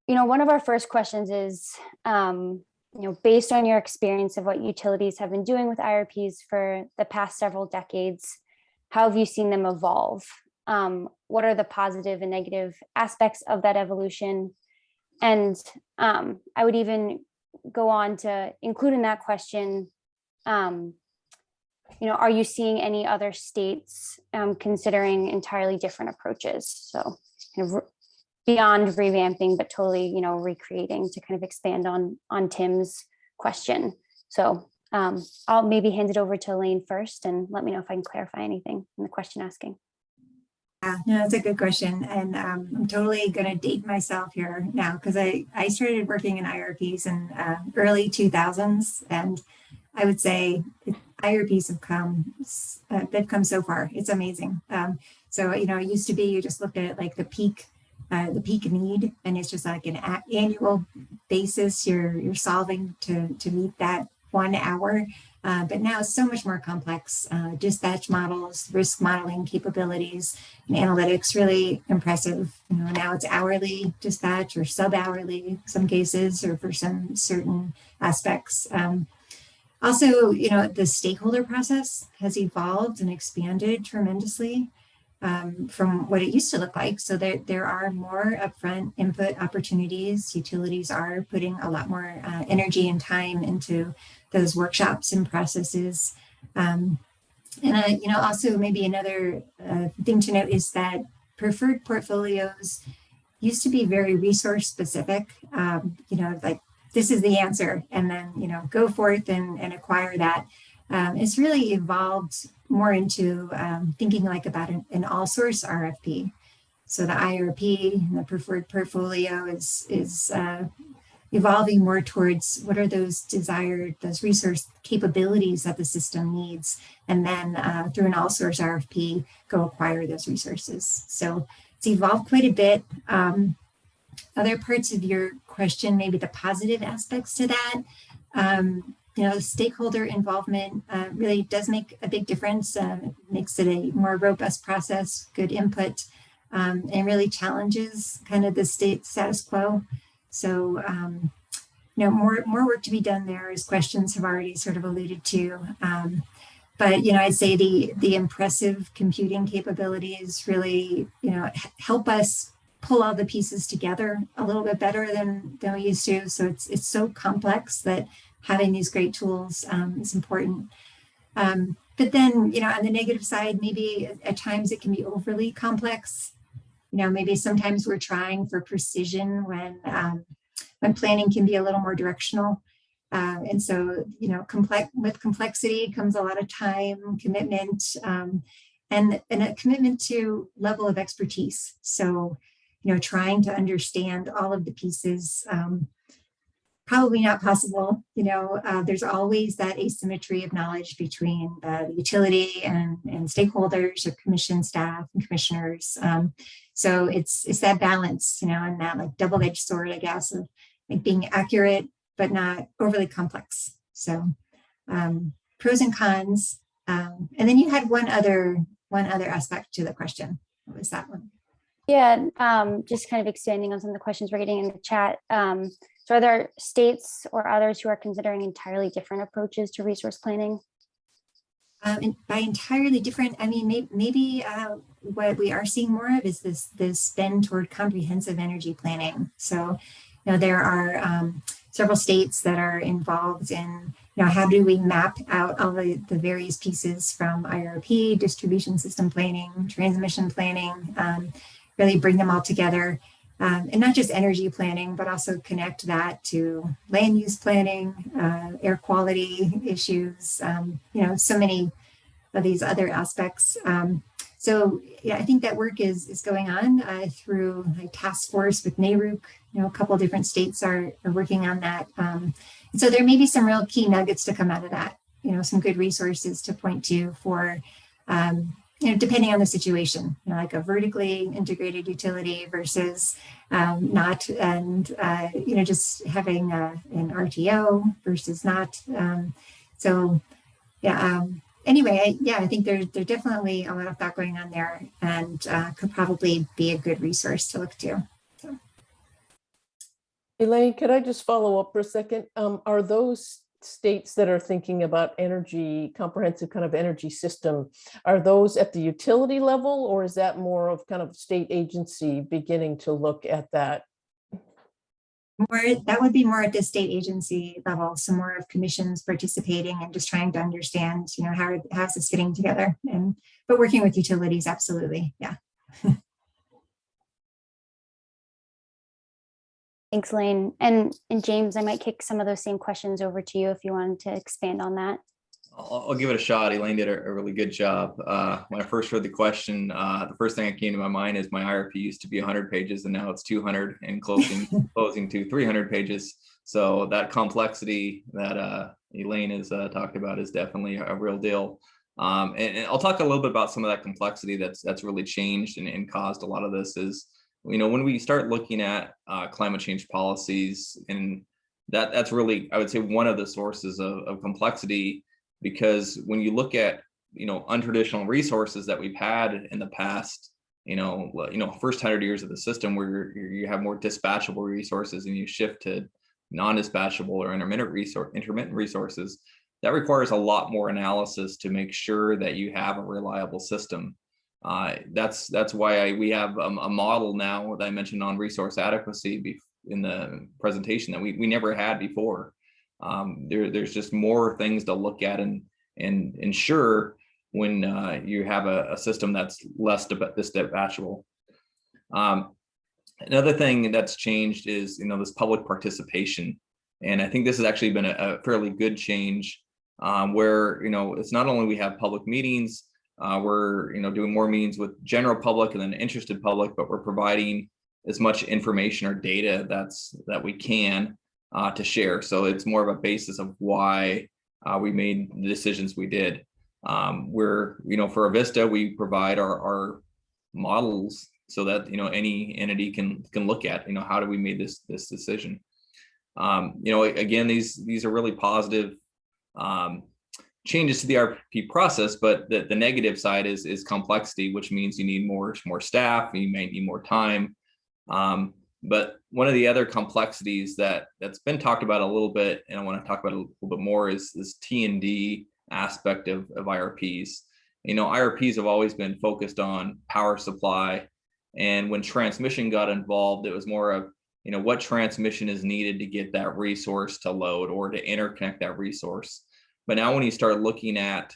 one of our first questions is, based on your experience of what utilities have been doing with IRPs for the past several decades, how have you seen them evolve? What are the positive and negative aspects of that evolution? And I would even go on to include in that question, are you seeing any other states considering entirely different approaches? So kind of beyond revamping, but totally, recreating, to kind of expand on Tim's question. So I'll maybe hand it over to Elaine first, and let me know if I can clarify anything in the question asking. Yeah, no, that's a good question. And I'm totally going to date myself here now, because I started working in IRPs in early 2000s. And I would say IRPs they've come so far. It's amazing. So, it used to be, you just looked at it like the peak need, and it's just like an annual basis you're solving to meet that 1 hour. But now it's so much more complex. Dispatch models, risk modeling capabilities, and analytics, really impressive. Now it's hourly dispatch or sub-hourly, some cases, or for some certain aspects. Also, the stakeholder process has evolved and expanded tremendously from what it used to look like. So there are more upfront input opportunities. Utilities are putting a lot more energy and time into those workshops and processes. And also maybe another thing to note is that preferred portfolios, used to be very resource specific, like this is the answer, and then, go forth and acquire that. It's really evolved more into thinking like about an all source RFP. So the IRP, the preferred portfolio is evolving more towards what are those resource capabilities that the system needs, and then through an all source RFP, go acquire those resources. So it's evolved quite a bit. Other parts of your question, maybe the positive aspects to that, stakeholder involvement really does make a big difference. Makes it a more robust process, good input, and really challenges kind of the status quo. So, more work to be done there, as questions have already sort of alluded to. But, I'd say the impressive computing capabilities really, help us pull all the pieces together a little bit better than we used to. So it's so complex that having these great tools is important. But then, on the negative side, maybe at times it can be overly complex. Maybe sometimes we're trying for precision when planning can be a little more directional. And so, with complexity comes a lot of time, commitment, and a commitment to level of expertise. So, trying to understand all of the pieces, probably not possible. There's always that asymmetry of knowledge between the utility and stakeholders or commission staff and commissioners. So it's that balance, and that like double-edged sword, I guess, of like being accurate but not overly complex. So pros and cons. And then you had one other aspect to the question. What was that one? Yeah, just kind of expanding on some of the questions we're getting in the chat. So are there states or others who are considering entirely different approaches to resource planning? And by entirely different, I mean, maybe what we are seeing more of is this bend toward comprehensive energy planning. So, there are several states that are involved in, how do we map out all the various pieces from IRP, distribution system planning, transmission planning, really bring them all together. And not just energy planning, but also connect that to land use planning, air quality issues, so many of these other aspects. So yeah, I think that work is going on through a task force with NARUC. A couple of different states are working on that. And so there may be some real key nuggets to come out of that, some good resources to point to for depending on the situation, like a vertically integrated utility versus not, and just having an RTO versus not. So yeah, anyway, I think there's definitely a lot of thought going on there, and could probably be a good resource to look to. So. Elaine, could I just follow up for a second? Are those states that are thinking about energy, comprehensive kind of energy system, are those at the utility level, or is that more of kind of state agency beginning to look at that? That would be more at the state agency level, so more of commissions participating and just trying to understand, how's this fitting together, but working with utilities, absolutely, yeah. Thanks, Elaine. And James, I might kick some of those same questions over to you if you wanted to expand on that. I'll give it a shot. Elaine did a really good job. When I first heard the question, the first thing that came to my mind is my IRP used to be 100 pages and now it's 200 and closing to 300 pages. So that complexity that Elaine has talked about is definitely a real deal. And I'll talk a little bit about some of that complexity that's really changed and caused a lot of this is, when we start looking at climate change policies, and that's really, I would say, one of the sources of complexity, because when you look at, untraditional resources that we've had in the past, first 100 years of the system where you have more dispatchable resources and you shift to non-dispatchable or intermittent resources, that requires a lot more analysis to make sure that you have a reliable system. That's why we have a model now that I mentioned on resource adequacy in the presentation that we never had before. There's just more things to look at and ensure when you have a system that's less dispatchable. Another thing that's changed is, this public participation. And I think this has actually been a fairly good change, where, it's not only we have public meetings, we're, doing more meetings with general public and then interested public, but we're providing as much information or data that we can to share. So it's more of a basis of why we made the decisions we did. We're, for Avista, we provide our models so that, any entity can look at, how do we made this decision. Again, these are really positive changes to the RFP process, but the negative side is complexity, which means you need more staff, you may need more time. But one of the other complexities that's been talked about a little bit, and I want to talk about a little bit more, is this T&D aspect of IRPs. IRPs have always been focused on power supply, and when transmission got involved, it was more of, what transmission is needed to get that resource to load or to interconnect that resource. But now when you start looking at,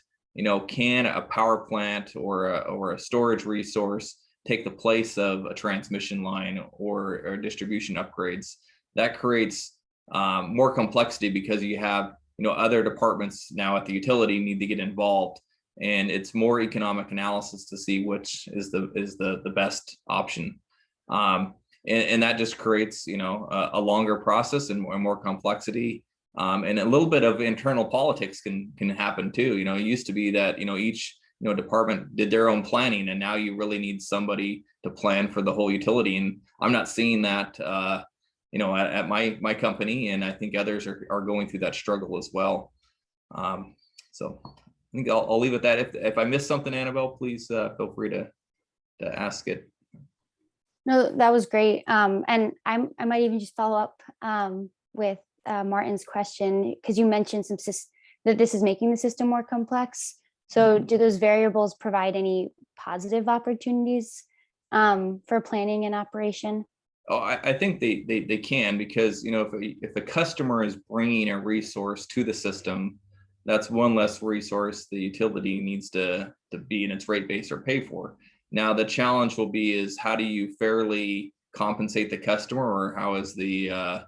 can a power plant or a storage resource take the place of a transmission line or distribution upgrades, that creates more complexity, because you have, other departments now at the utility need to get involved, and it's more economic analysis to see which is the best option. And that just creates, a longer process and more complexity. And a little bit of internal politics can happen too. It used to be that, each department did their own planning, and now you really need somebody to plan for the whole utility. And I'm not seeing that, at my company, and I think others are going through that struggle as well. So I think I'll leave it at that. If I missed something, Annabelle, please feel free to ask it. No, that was great. And I might even just follow up with Martin's question, because you mentioned that this is making the system more complex. So do those variables provide any positive opportunities for planning and operation? Oh, I think they can, because, if a customer is bringing a resource to the system, that's one less resource the utility needs to be in its rate base or pay for. Now, the challenge will be is, how do you fairly compensate the customer, or how is the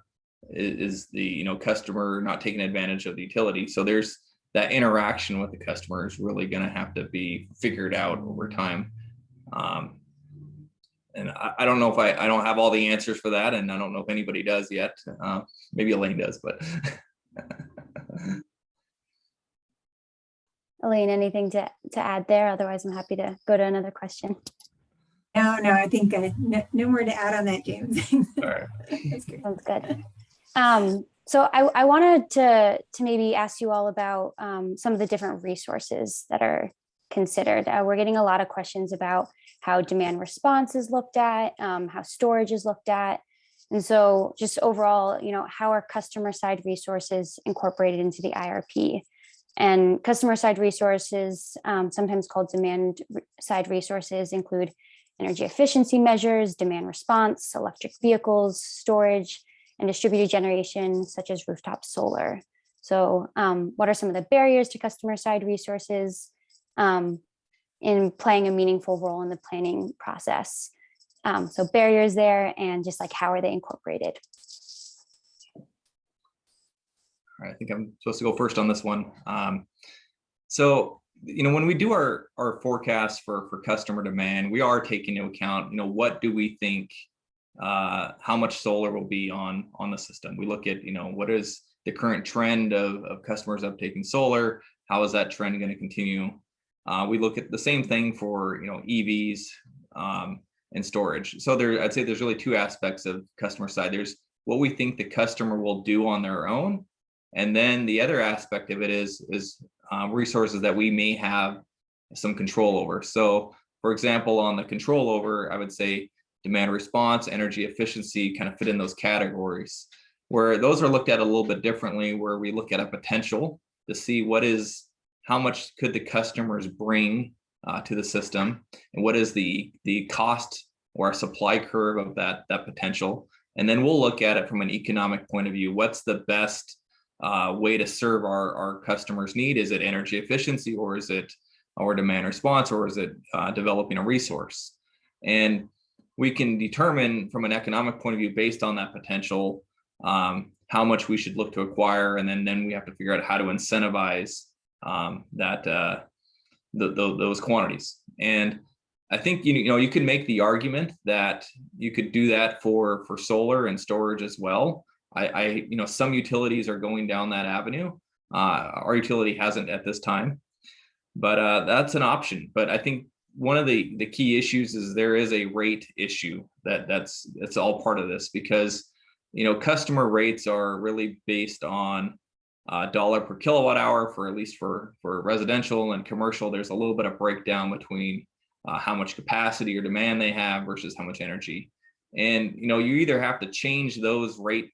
customer not taking advantage of the utility? So there's that interaction with the customer is really going to have to be figured out over time. And I don't know if I don't have all the answers for that, and I don't know if anybody does yet. Maybe Elaine does, but. Elaine, anything to add there? Otherwise, I'm happy to go to another question. No, I think no more to add on that, James. All right. That's great. Sounds good. So I wanted to maybe ask you all about some of the different resources that are considered. We're getting a lot of questions about how demand response is looked at, how storage is looked at. And so just overall, how are customer side resources incorporated into the IRP? And customer side resources, sometimes called demand side resources, include energy efficiency measures, demand response, electric vehicles, storage, and distributed generation, such as rooftop solar. So what are some of the barriers to customer side resources in playing a meaningful role in the planning process? So barriers there, and just like, how are they incorporated? All right, I think I'm supposed to go first on this one. So, when we do our forecast for customer demand, we are taking into account, what do we think, how much solar will be on the system. We look at, what is the current trend of customers uptaking solar? How is that trend going to continue? We look at the same thing for, EVs and storage. So I'd say there's really two aspects of customer side. There's what we think the customer will do on their own. And then the other aspect of it is resources that we may have some control over. So, for example, on the control over, I would say demand response, energy efficiency kind of fit in those categories, where those are looked at a little bit differently, where we look at a potential to see how much could the customers bring to the system, and what is the cost or a supply curve of that potential. And then we'll look at it from an economic point of view. What's the best way to serve our customers' need? Is it energy efficiency, or is it our demand response, or is it developing a resource? And we can determine from an economic point of view, based on that potential, how much we should look to acquire, and then we have to figure out how to incentivize those quantities. And I think you can make the argument that you could do that for solar and storage as well. Some utilities are going down that avenue. Our utility hasn't at this time, but that's an option. But I think one of the key issues is there is a rate issue that's all part of this, because customer rates are really based on dollar per kilowatt hour for at least for residential and commercial. There's a little bit of breakdown between how much capacity or demand they have versus how much energy. And you either have to change those rate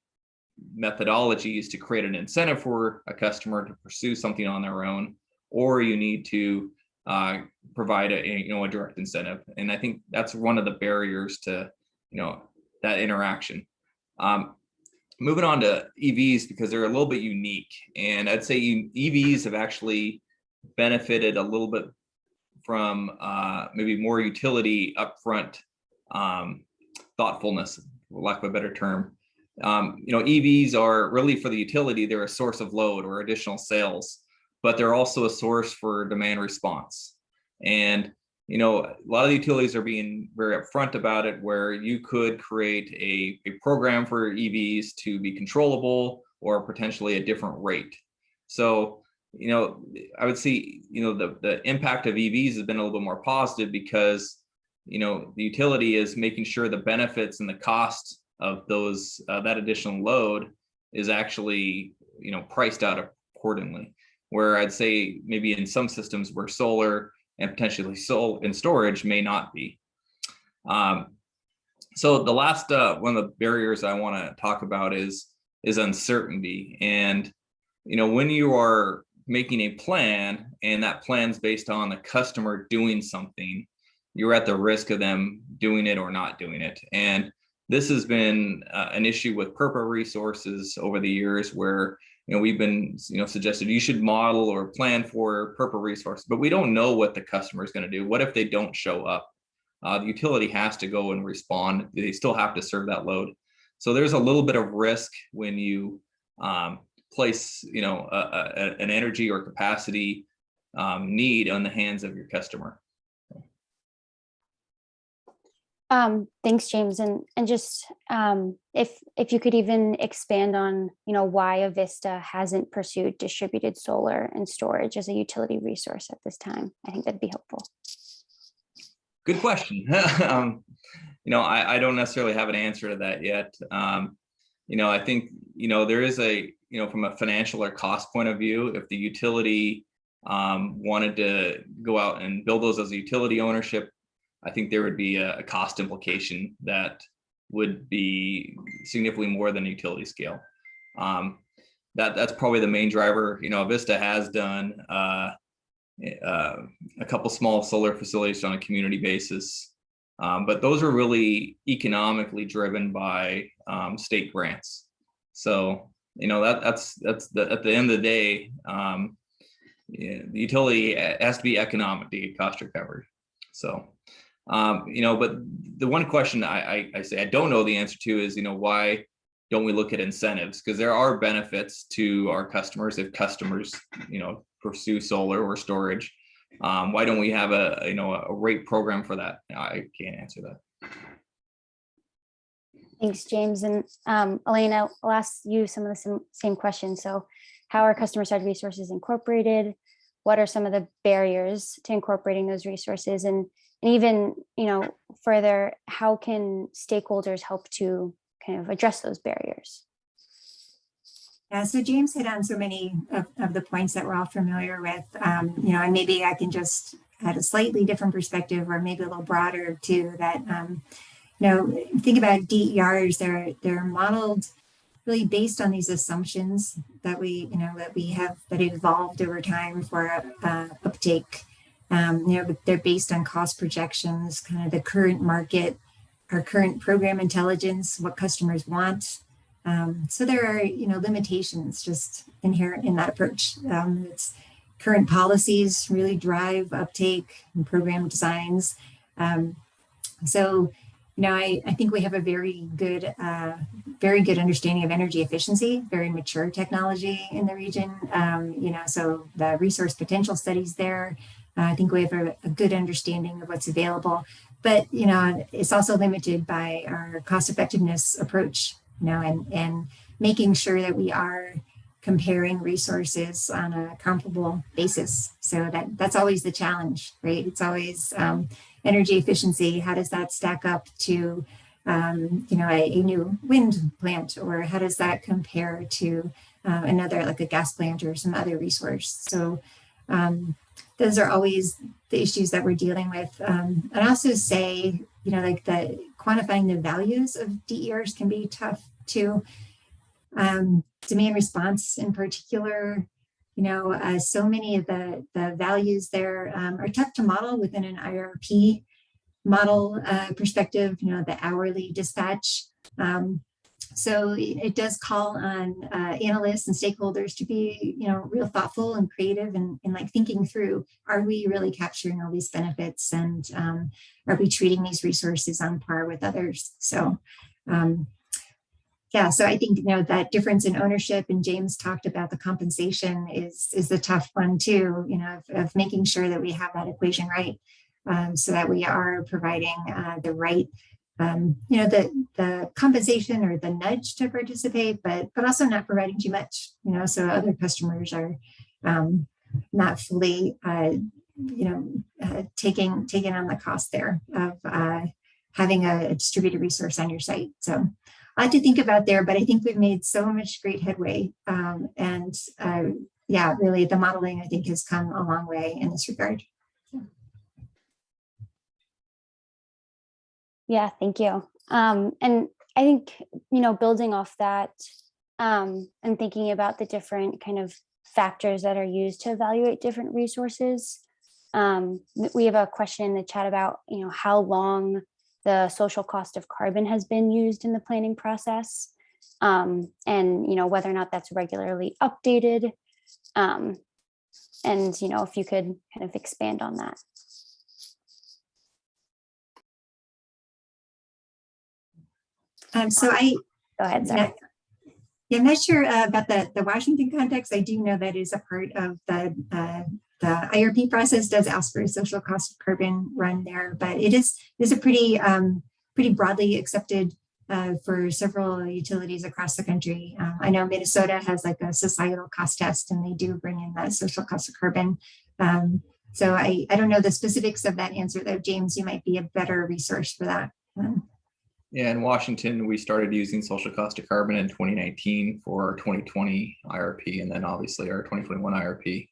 methodologies to create an incentive for a customer to pursue something on their own, or you need to provide a direct incentive. And I think that's one of the barriers to that interaction. Moving on to EVs, because they're a little bit unique, and I'd say EVs have actually benefited a little bit from maybe more utility upfront thoughtfulness, for lack of a better term. EVs are really, for the utility, they're a source of load or additional sales, but they're also a source for demand response. And a lot of the utilities are being very upfront about it, where you could create a program for EVs to be controllable or potentially a different rate. So, I would see, the impact of EVs has been a little bit more positive, because, the utility is making sure the benefits and the cost of those, that additional load is actually, priced out accordingly. Where I'd say maybe in some systems where solar and potentially in storage may not be. So the last one of the barriers I want to talk about is uncertainty. And when you are making a plan and that plan's based on the customer doing something, you're at the risk of them doing it or not doing it. And this has been an issue with PURPA resources over the years, where we've been suggested you should model or plan for PURPA resources, but we don't know what the customer is going to do. What if they don't show up? The utility has to go and respond. They still have to serve that load. So there's a little bit of risk when you place an energy or capacity need on the hands of your customer. Thanks, James. And just if you could even expand on, why Avista hasn't pursued distributed solar and storage as a utility resource at this time, I think that'd be helpful. Good question. I don't necessarily have an answer to that yet. I think, there is from a financial or cost point of view, if the utility wanted to go out and build those as a utility ownership, I think there would be a cost implication that would be significantly more than utility scale. That's probably the main driver. Avista has done a couple small solar facilities on a community basis, but those are really economically driven by state grants. So that's at the end of the day, the utility has to be economic to get cost recovered. So. But the one question I say I don't know the answer to is, why don't we look at incentives? Because there are benefits to our customers if customers, pursue solar or storage. Why don't we have a rate program for that? I can't answer that. Thanks, James. And Elaine, I'll ask you some of the same questions. So how are customer-side resources incorporated? What are some of the barriers to incorporating those resources? And even, further, how can stakeholders help to kind of address those barriers? Yeah, so James hit on so many of the points that we're all familiar with, and maybe I can just add a slightly different perspective, or maybe a little broader too, that, think about DERs, they're modeled really based on these assumptions that we have that evolved over time for uptake. They're based on cost projections, kind of the current market, our current program intelligence, what customers want. So there are, limitations just inherent in that approach. It's current policies really drive uptake and program designs. So, I think we have a very good understanding of energy efficiency, very mature technology in the region. So the resource potential studies there, I think we have a good understanding of what's available, but, it's also limited by our cost effectiveness approach, and making sure that we are comparing resources on a comparable basis. So that's always the challenge, right? It's always energy efficiency. How does that stack up to, a new wind plant, or how does that compare to another, like a gas plant or some other resource? So those are always the issues that we're dealing with. I'd also say, like quantifying the values of DERs can be tough too. Demand response in particular, so many of the values there are tough to model within an IRP model perspective, the hourly dispatch. So it does call on analysts and stakeholders to be, real thoughtful and creative and like thinking through, are we really capturing all these benefits, and are we treating these resources on par with others? So so I think, that difference in ownership, and James talked about the compensation, is the tough one too, of making sure that we have that equation right, so that we are providing the right, the compensation or the nudge to participate, but also not providing too much, so other customers are not fully, taking on the cost there of having a distributed resource on your site. So a lot to think about there, but I think we've made so much great headway. Really the modeling, I think, has come a long way in this regard. Yeah, thank you. And I think, building off that and thinking about the different kind of factors that are used to evaluate different resources. We have a question in the chat about, how long the social cost of carbon has been used in the planning process, and whether or not that's regularly updated, and if you could kind of expand on that. So Go ahead, Sarah. I'm not sure about the Washington context. I do know that is a part of the IRP process does ask for a social cost of carbon run there, but it is a pretty broadly accepted for several utilities across the country. I know Minnesota has like a societal cost test, and they do bring in that social cost of carbon. So I don't know the specifics of that answer though. James, you might be a better resource for that. Yeah, in Washington, we started using social cost of carbon in 2019 for our 2020 IRP, and then obviously our 2021 IRP.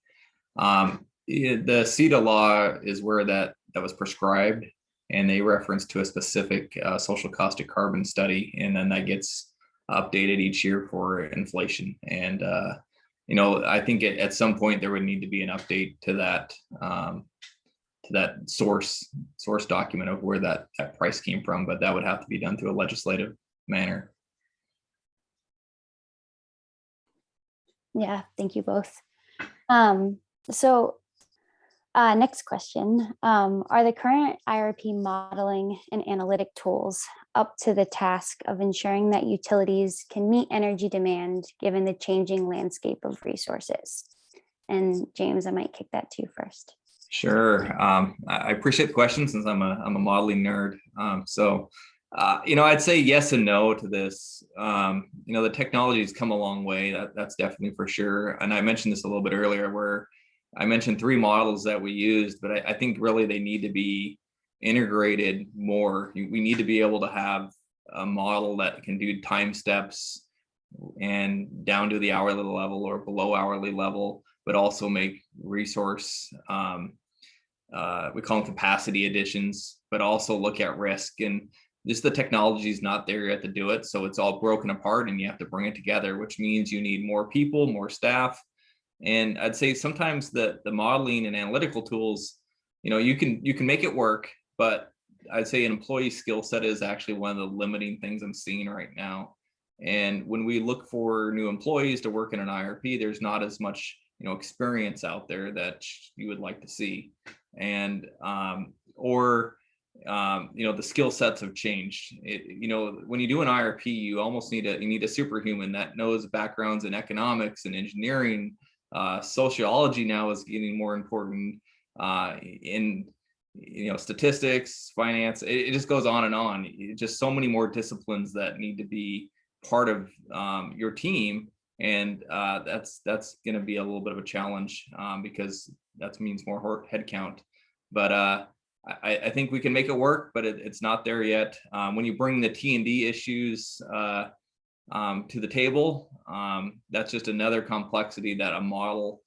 The CETA law is where that was prescribed, and they reference to a specific social cost of carbon study, and then that gets updated each year for inflation. And I think at some point there would need to be an update to that source document of where that price came from, but that would have to be done through a legislative manner. Yeah, thank you both. Next question, are the current IRP modeling and analytic tools up to the task of ensuring that utilities can meet energy demand given the changing landscape of resources? And James, I might kick that to you first. Sure. I appreciate the question since I'm a modeling nerd. I'd say yes and no to this. The technology's come a long way. That's definitely for sure. And I mentioned this a little bit earlier where I mentioned 3 models that we used, but I think really they need to be integrated more. We need to be able to have a model that can do time steps and down to the hourly level or below hourly level, but also make resource, we call them capacity additions, but also look at risk. And just the technology is not there yet to do it. So it's all broken apart and you have to bring it together, which means you need more people, more staff. And I'd say sometimes the modeling and analytical tools, you can make it work, but I'd say an employee skill set is actually one of the limiting things I'm seeing right now. And when we look for new employees to work in an IRP, there's not as much experience out there that you would like to see. And or the skill sets have changed. When you do an IRP, you almost need a superhuman that knows backgrounds in economics and engineering. Sociology now is getting more important, in statistics, finance. It just goes on and on. Just so many more disciplines that need to be part of your team, and that's going to be a little bit of a challenge, because that means more headcount. But I think we can make it work, but it's not there yet. When you bring the T&D issues to the table, that's just another complexity that a model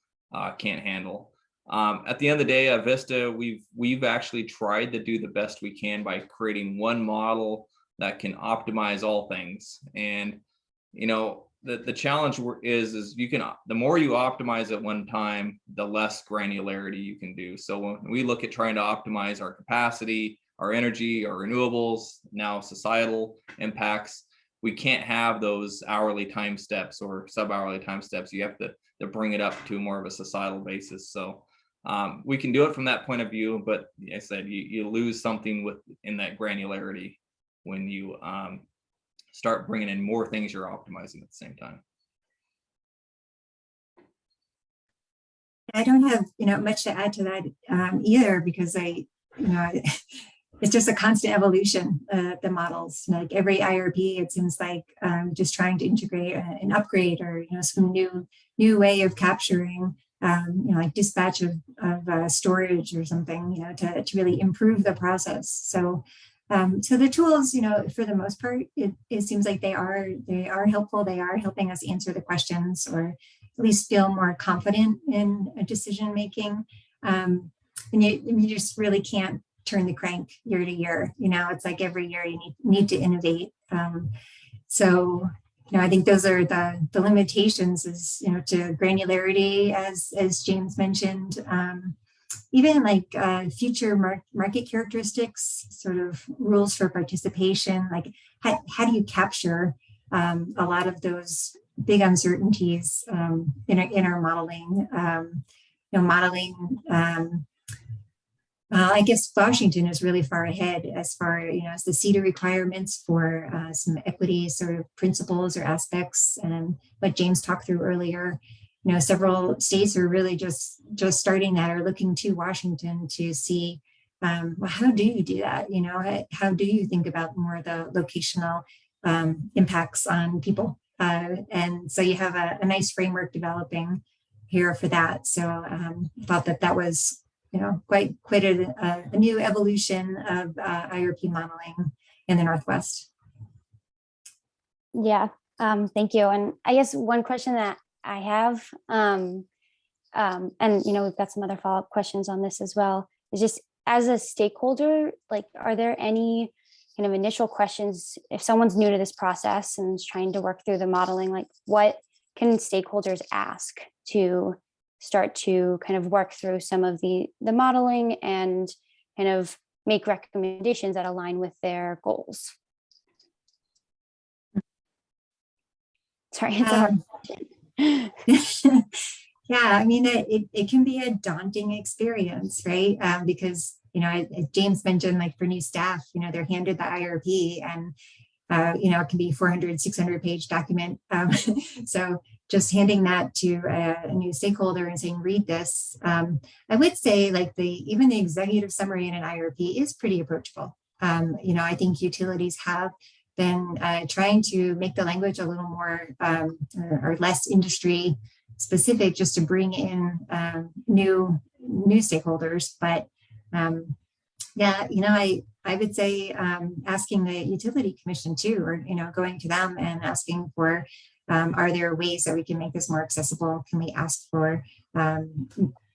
can't handle. At the end of the day, at Vista, we've actually tried to do the best we can by creating one model that can optimize all things. And the challenge is the more you optimize at one time, the less granularity you can do. So when we look at trying to optimize our capacity, our energy, our renewables, now societal impacts, we can't have those hourly time steps or sub-hourly time steps. You have to bring it up to more of a societal basis. So we can do it from that point of view, but like I said, you lose something in that granularity when you start bringing in more things you're optimizing at the same time. I don't have much to add to that either, because it's just a constant evolution, the models. Like every IRP, it seems like just trying to integrate an upgrade or some new way of capturing like dispatch of storage or something, to really improve the process. So the tools, for the most part, it seems like they are helpful. They are helping us answer the questions, or at least feel more confident in decision making. And you just really can't turn the crank year to year. It's like every year you need to innovate. So I think those are the limitations, is to granularity, as James mentioned. Even like future market characteristics, sort of rules for participation, like how do you capture a lot of those big uncertainties in our modeling? I guess Washington is really far ahead as far as the CETA requirements for some equity sort of principles or aspects, and what James talked through earlier. Several states are really just starting that, or looking to Washington to see, well, how do you do that? How do you think about more of the locational impacts on people? And so you have a nice framework developing here for that. So I thought that was, quite a new evolution of IRP modeling in the Northwest. Yeah, thank you. And I guess one question that I have, and we've got some other follow-up questions on this as well, is just as a stakeholder, like, are there any kind of initial questions if someone's new to this process and is trying to work through the modeling, like what can stakeholders ask to start to kind of work through some of the modeling and kind of make recommendations that align with their goals? Sorry, it's a hard question. Yeah, I mean, it can be a daunting experience, right? Because, as James mentioned, like for new staff, they're handed the IRP, and, it can be 400, 600 page document. So just handing that to a new stakeholder and saying, read this, I would say like even the executive summary in an IRP is pretty approachable. I think utilities have been trying to make the language a little more or less industry specific, just to bring in new stakeholders. But yeah, I would say asking the utility commission too, or going to them and asking for, are there ways that we can make this more accessible? Can we ask for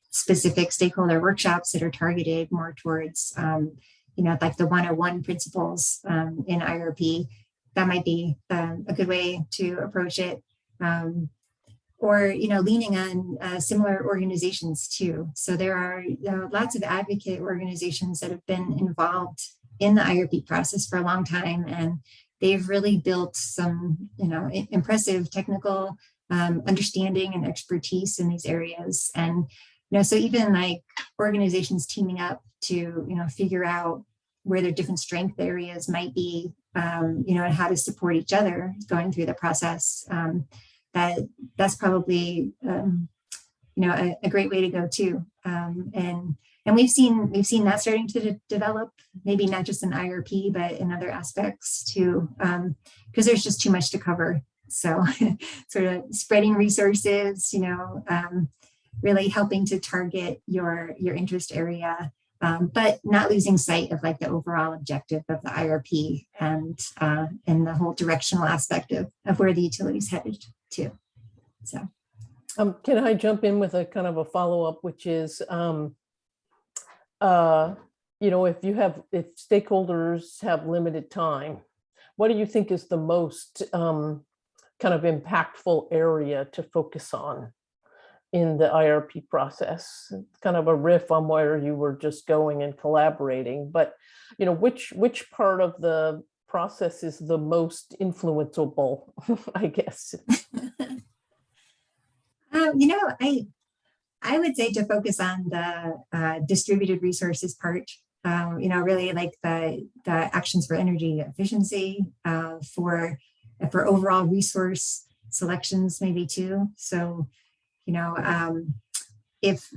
specific stakeholder workshops that are targeted more towards like the 101 principles in IRP? That might be a good way to approach it. Or leaning on similar organizations too. So there are lots of advocate organizations that have been involved in the IRP process for a long time, and they've really built some impressive technical understanding and expertise in these areas. And so even like organizations teaming up to figure out where their different strength areas might be, you know, and how to support each other going through the process. That's probably, you know, a great way to go too. And we've seen that starting to develop, maybe not just in IRP, but in other aspects too, because there's just too much to cover. So sort of spreading resources, you know, really helping to target your interest area, but not losing sight of like the overall objective of the IRP and the whole directional aspect of where the utility's headed to. So. Can I jump in with a kind of a follow-up, which is, you know, if stakeholders have limited time, what do you think is the most kind of impactful area to focus on in the IRP process? It's kind of a riff on where you were just going and collaborating, but, you know, which part of the process is the most influenceable, I guess? You know, I would say to focus on the distributed resources part. You know, really like the actions for energy efficiency, for overall resource selections, maybe too. So, you know, it's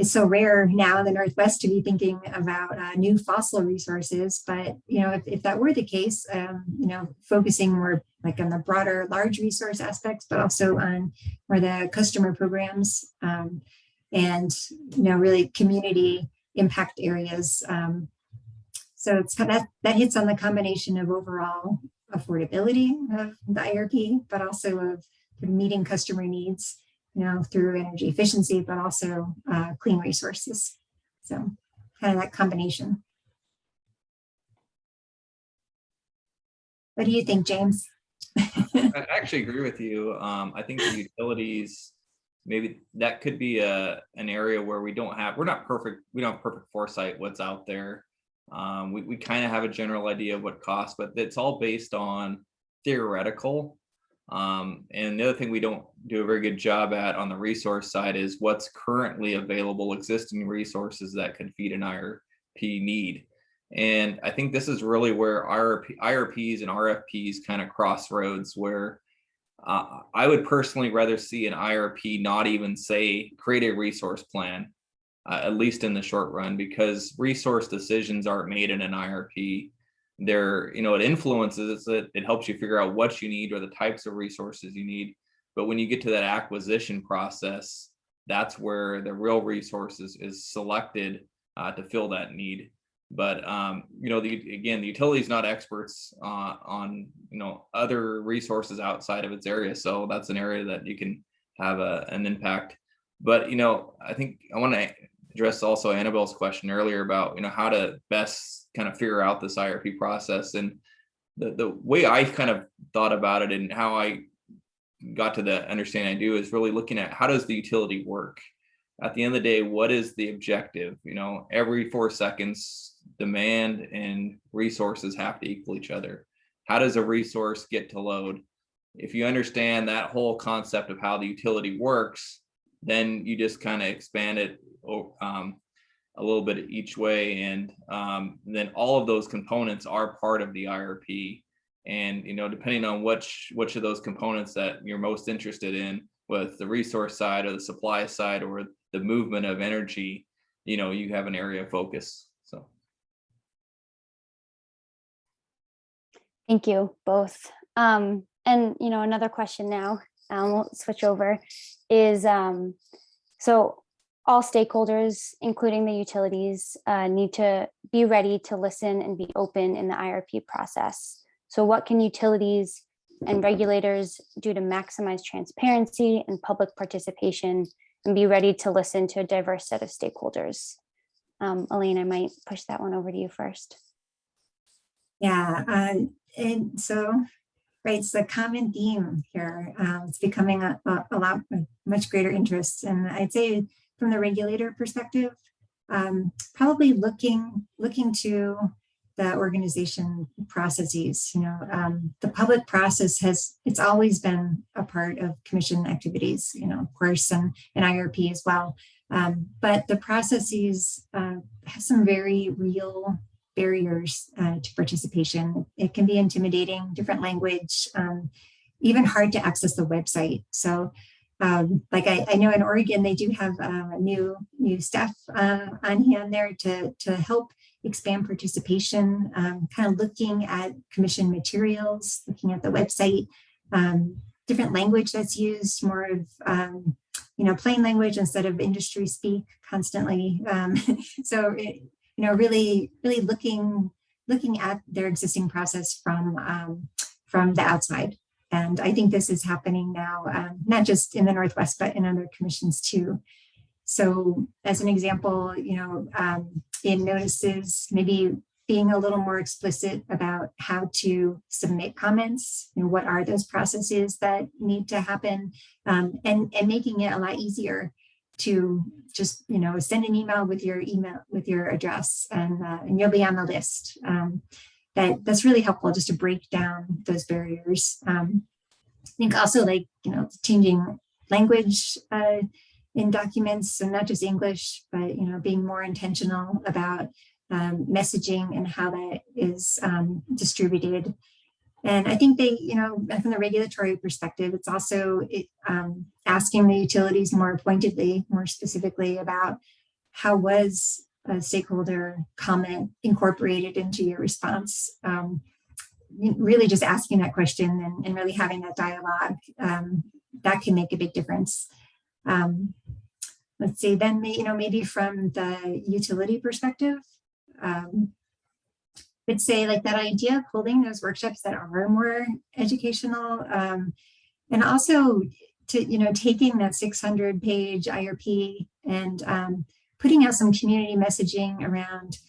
so rare now in the Northwest to be thinking about new fossil resources, but you know, if that were the case, you know, focusing more like on the broader large resource aspects, but also on more the customer programs, and you know, really community impact areas. So it's kind of that hits on the combination of overall affordability of the IRP, but also of meeting customer needs, you know, through energy efficiency, but also clean resources. So kind of that combination. What do you think, James? I actually agree with you. I think the utilities, maybe that could be an area where we're not perfect. We don't have perfect foresight what's out there. We kind of have a general idea of what costs, but it's all based on theoretical. And the other thing we don't do a very good job at on the resource side is what's currently available, existing resources that could feed an IRP need. And I think this is really where IRPs and RFPs kind of crossroads, where I would personally rather see an IRP not even say create a resource plan, at least in the short run, because resource decisions aren't made in an IRP. They're, you know, it influences it, it helps you figure out what you need or the types of resources you need. But when you get to that acquisition process, that's where the real resources is selected to fill that need. But you know, the utility is not experts on, you know, other resources outside of its area, so that's an area that you can have an impact. But you know, I think I want to address also Annabelle's question earlier about, you know, how to best kind of figure out this IRP process. And the way I kind of thought about it and how I got to the understanding I do is really looking at how does the utility work. At the end of the day, what is the objective? You know, every 4 seconds, demand and resources have to equal each other. How does a resource get to load? If you understand that whole concept of how the utility works, then you just kind of expand it a little bit each way. And then all of those components are part of the IRP. And, you know, depending on which of those components that you're most interested in, with the resource side or the supply side or the movement of energy, you know, you have an area of focus. So. Thank you both. And, you know, another question now, we'll switch over, is so all stakeholders, including the utilities, need to be ready to listen and be open in the IRP process. So what can utilities and regulators do to maximize transparency and public participation and be ready to listen to a diverse set of stakeholders? Elaine, I might push that one over to you first. Yeah, and so, right, it's a common theme here. It's becoming a much greater interest. And I'd say from the regulator perspective, probably looking to the organization processes. You know, the public process it's always been a part of commission activities, you know, of course, and IRP as well. But the processes have some very real barriers to participation. It can be intimidating, different language, even hard to access the website. So like I know in Oregon, they do have new staff on hand there to help expand participation, kind of looking at commission materials, looking at the website, different language that's used, more of plain language instead of industry speak constantly. So really looking at their existing process from the outside. And I think this is happening now, not just in the Northwest, but in other commissions too. So as an example, in notices, maybe being a little more explicit about how to submit comments, what are those processes that need to happen, and making it a lot easier to just, send an email with your address, and you'll be on the list. That's really helpful just to break down those barriers. I think also changing language in documents, so not just English, but being more intentional about messaging and how that is distributed. And I think from the regulatory perspective, it's also asking the utilities more pointedly, more specifically about how was a stakeholder comment incorporated into your response. Really just asking that question and really having that dialogue, that can make a big difference. Let's see, then, maybe from the utility perspective, I'd say like that idea of holding those workshops that are more educational, and also to, taking that 600-page IRP and putting out some community messaging around,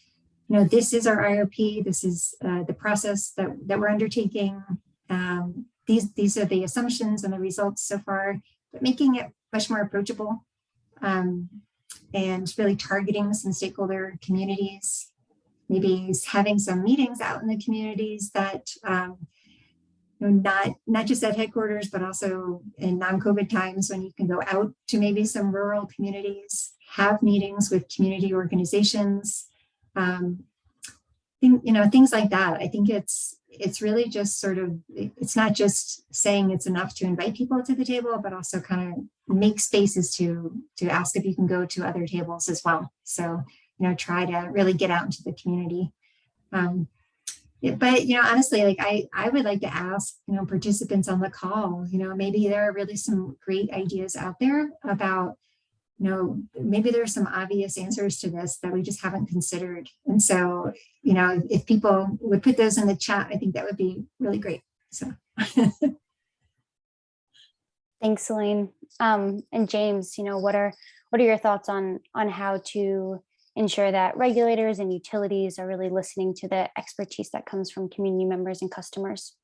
this is our IRP, this is the process that we're undertaking. These are the assumptions and the results so far, but making it much more approachable, and really targeting some stakeholder communities, maybe having some meetings out in the communities that, not just at headquarters, but also in non-COVID times when you can go out to maybe some rural communities, have meetings with community organizations, things like that. I think it's really just sort of, it's not just saying it's enough to invite people to the table, but also kind of make spaces to ask if you can go to other tables as well. So, try to really get out into the community. But, honestly, like I would like to ask, participants on the call, maybe there are really some great ideas out there about, maybe there's some obvious answers to this that we just haven't considered. And so, if people would put those in the chat, I think that would be really great. So. Thanks, Elaine. And James, what are your thoughts on how to ensure that regulators and utilities are really listening to the expertise that comes from community members and customers?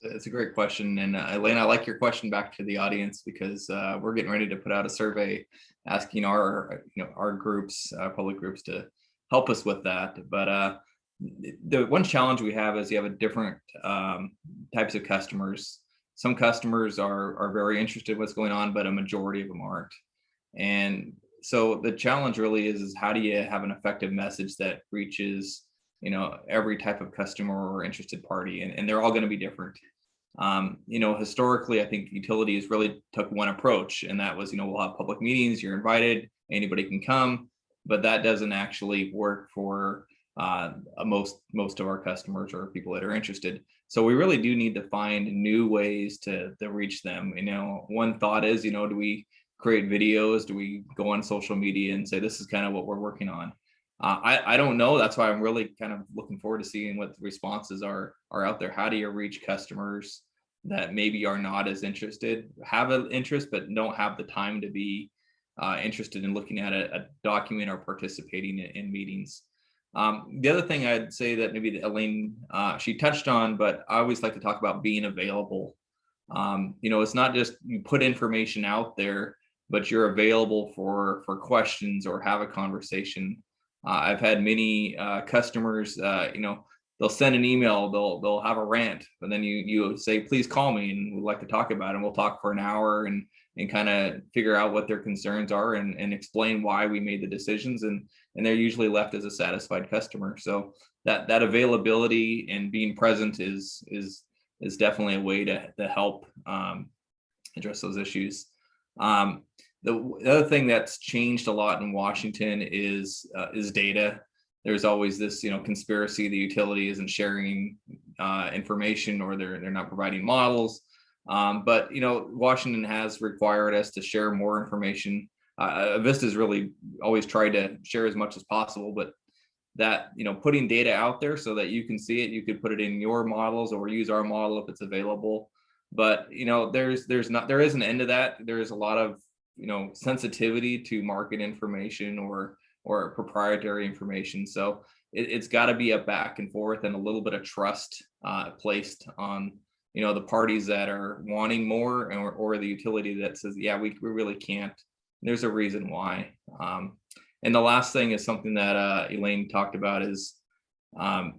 It's a great question. And Elaine, I like your question back to the audience, because we're getting ready to put out a survey asking our groups, public groups, to help us with that. But the one challenge we have is you have a different types of customers. Some customers are very interested in what's going on, but a majority of them aren't. And so the challenge really is how do you have an effective message that reaches every type of customer or interested party, and they're all going to be different. Historically, I think utilities really took one approach, and that was, we'll have public meetings, you're invited, anybody can come, but that doesn't actually work for most of our customers or people that are interested. So we really do need to find new ways to reach them. One thought is, do we create videos? Do we go on social media and say, this is kind of what we're working on? I don't know. That's why I'm really kind of looking forward to seeing what the responses are out there. How do you reach customers that maybe are not as interested, have an interest, but don't have the time to be interested in looking at a document or participating in meetings? The other thing I'd say that maybe Elaine, she touched on, but I always like to talk about being available. It's not just you put information out there, but you're available for questions or have a conversation. I've had many customers, they'll send an email, they'll have a rant, and then you say, please call me and we'd like to talk about it. And we'll talk for an hour and kind of figure out what their concerns are and explain why we made the decisions. And they're usually left as a satisfied customer. So that availability and being present is definitely a way to help address those issues. The other thing that's changed a lot in Washington is data. There's always this, conspiracy. The utility isn't sharing information, or they're not providing models. But Washington has required us to share more information. Vista's really always tried to share as much as possible, but that putting data out there so that you can see it, you could put it in your models or use our model if it's available. But there is an end to that. There's a lot of sensitivity to market information or proprietary information. So it's got to be a back and forth and a little bit of trust placed on the parties that are wanting more, or the utility that says, yeah, we really can't. There's a reason why. And the last thing is something that Elaine talked about is, I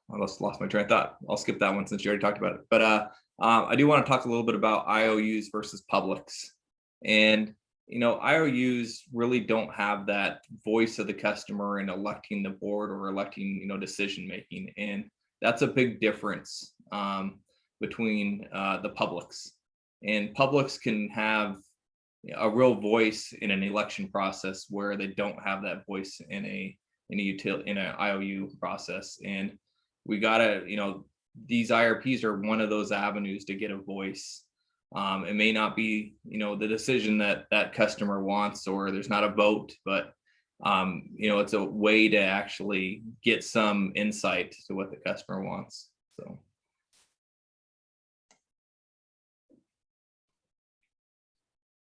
lost my train of thought. I'll skip that one since you already talked about it. But I do want to talk a little bit about IOUs versus publics. And IOUs really don't have that voice of the customer in electing the board or electing decision making, and that's a big difference between the publics. And publics can have a real voice in an election process where they don't have that voice in an IOU process. And we gotta, these IRPs are one of those avenues to get a voice. It may not be, the decision that customer wants, or there's not a vote, but it's a way to actually get some insight to what the customer wants. So.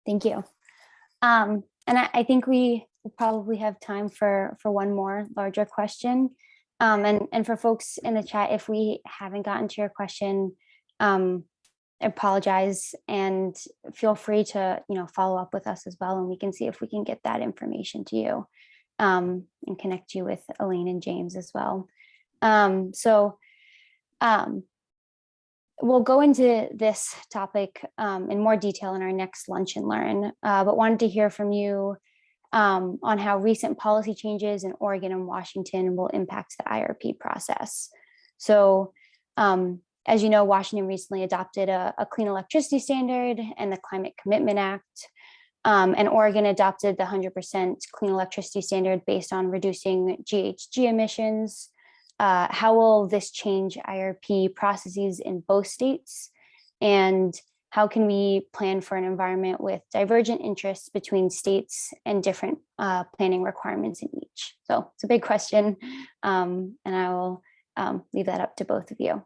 Thank you. And I think we will probably have time for one more larger question. And for folks in the chat, if we haven't gotten to your question, I apologize, and feel free to follow up with us as well, and we can see if we can get that information to you and connect you with Elaine and James as well. We'll go into this topic in more detail in our next Lunch and Learn, but wanted to hear from you on how recent policy changes in Oregon and Washington will impact the IRP process. So as you know, Washington recently adopted a clean electricity standard and the Climate Commitment Act, and Oregon adopted the 100% clean electricity standard based on reducing GHG emissions. How will this change IRP processes in both states? And how can we plan for an environment with divergent interests between states and different planning requirements in each? So it's a big question, and I will leave that up to both of you.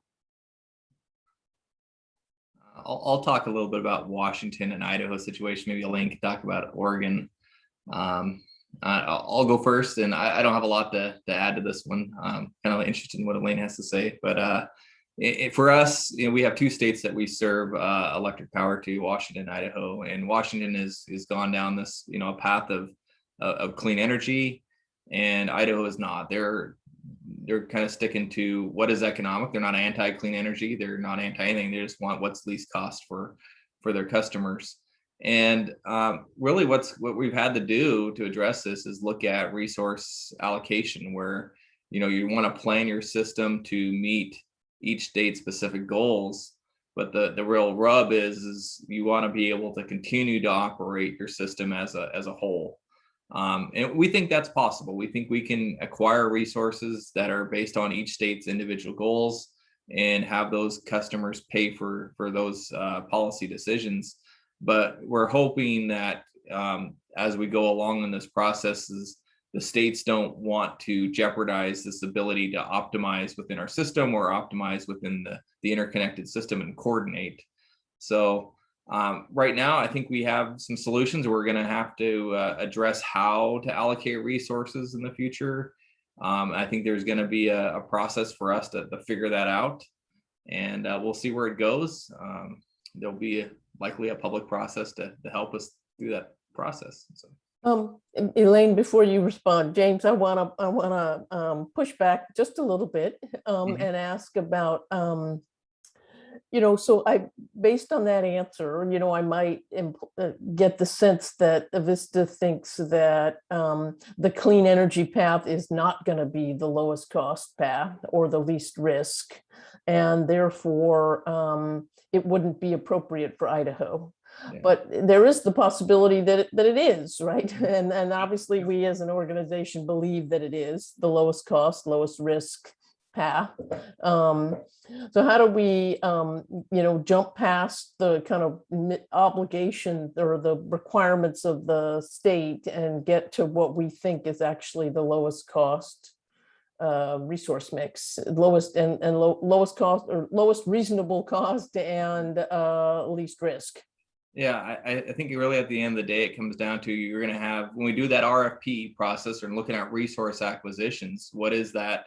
I'll talk a little bit about Washington and Idaho situation. Maybe Elaine can talk about Oregon. I'll go first, and I don't have a lot to add to this one. I'm kind of interested in what Elaine has to say, but for us, we have two states that we serve electric power to, Washington and Idaho, and Washington is gone down this path of clean energy, and Idaho is not. They're kind of sticking to what is economic. They're not anti-clean energy. They're not anti-anything. They just want what's least cost for their customers. And really what we've had to do to address this is look at resource allocation, where you want to plan your system to meet each state's specific goals. But the real rub is you want to be able to continue to operate your system as a whole. And we think that's possible. We think we can acquire resources that are based on each state's individual goals and have those customers pay for those policy decisions. But we're hoping that as we go along in this process, the states don't want to jeopardize this ability to optimize within our system or optimize within the interconnected system and coordinate. So right now, I think we have some solutions. We're going to have to address how to allocate resources in the future. I think there's going to be a process for us to figure that out, and we'll see where it goes. There'll be likely a public process to help us through that process. So. Elaine, before you respond, James, I wanna push back just a little bit Mhm. and ask about so based on that answer, I might get the sense that Avista thinks that the clean energy path is not going to be the lowest cost path or the least risk, and therefore it wouldn't be appropriate for Idaho. Yeah. But there is the possibility that it is, right? And obviously we as an organization believe that it is the lowest cost, lowest risk path. So how do we, jump past the kind of obligation or the requirements of the state and get to what we think is actually the lowest cost resource mix, lowest lowest cost or lowest reasonable cost and least risk? Yeah, I think really at the end of the day, it comes down to you're going to have, when we do that RFP process or looking at resource acquisitions, what is that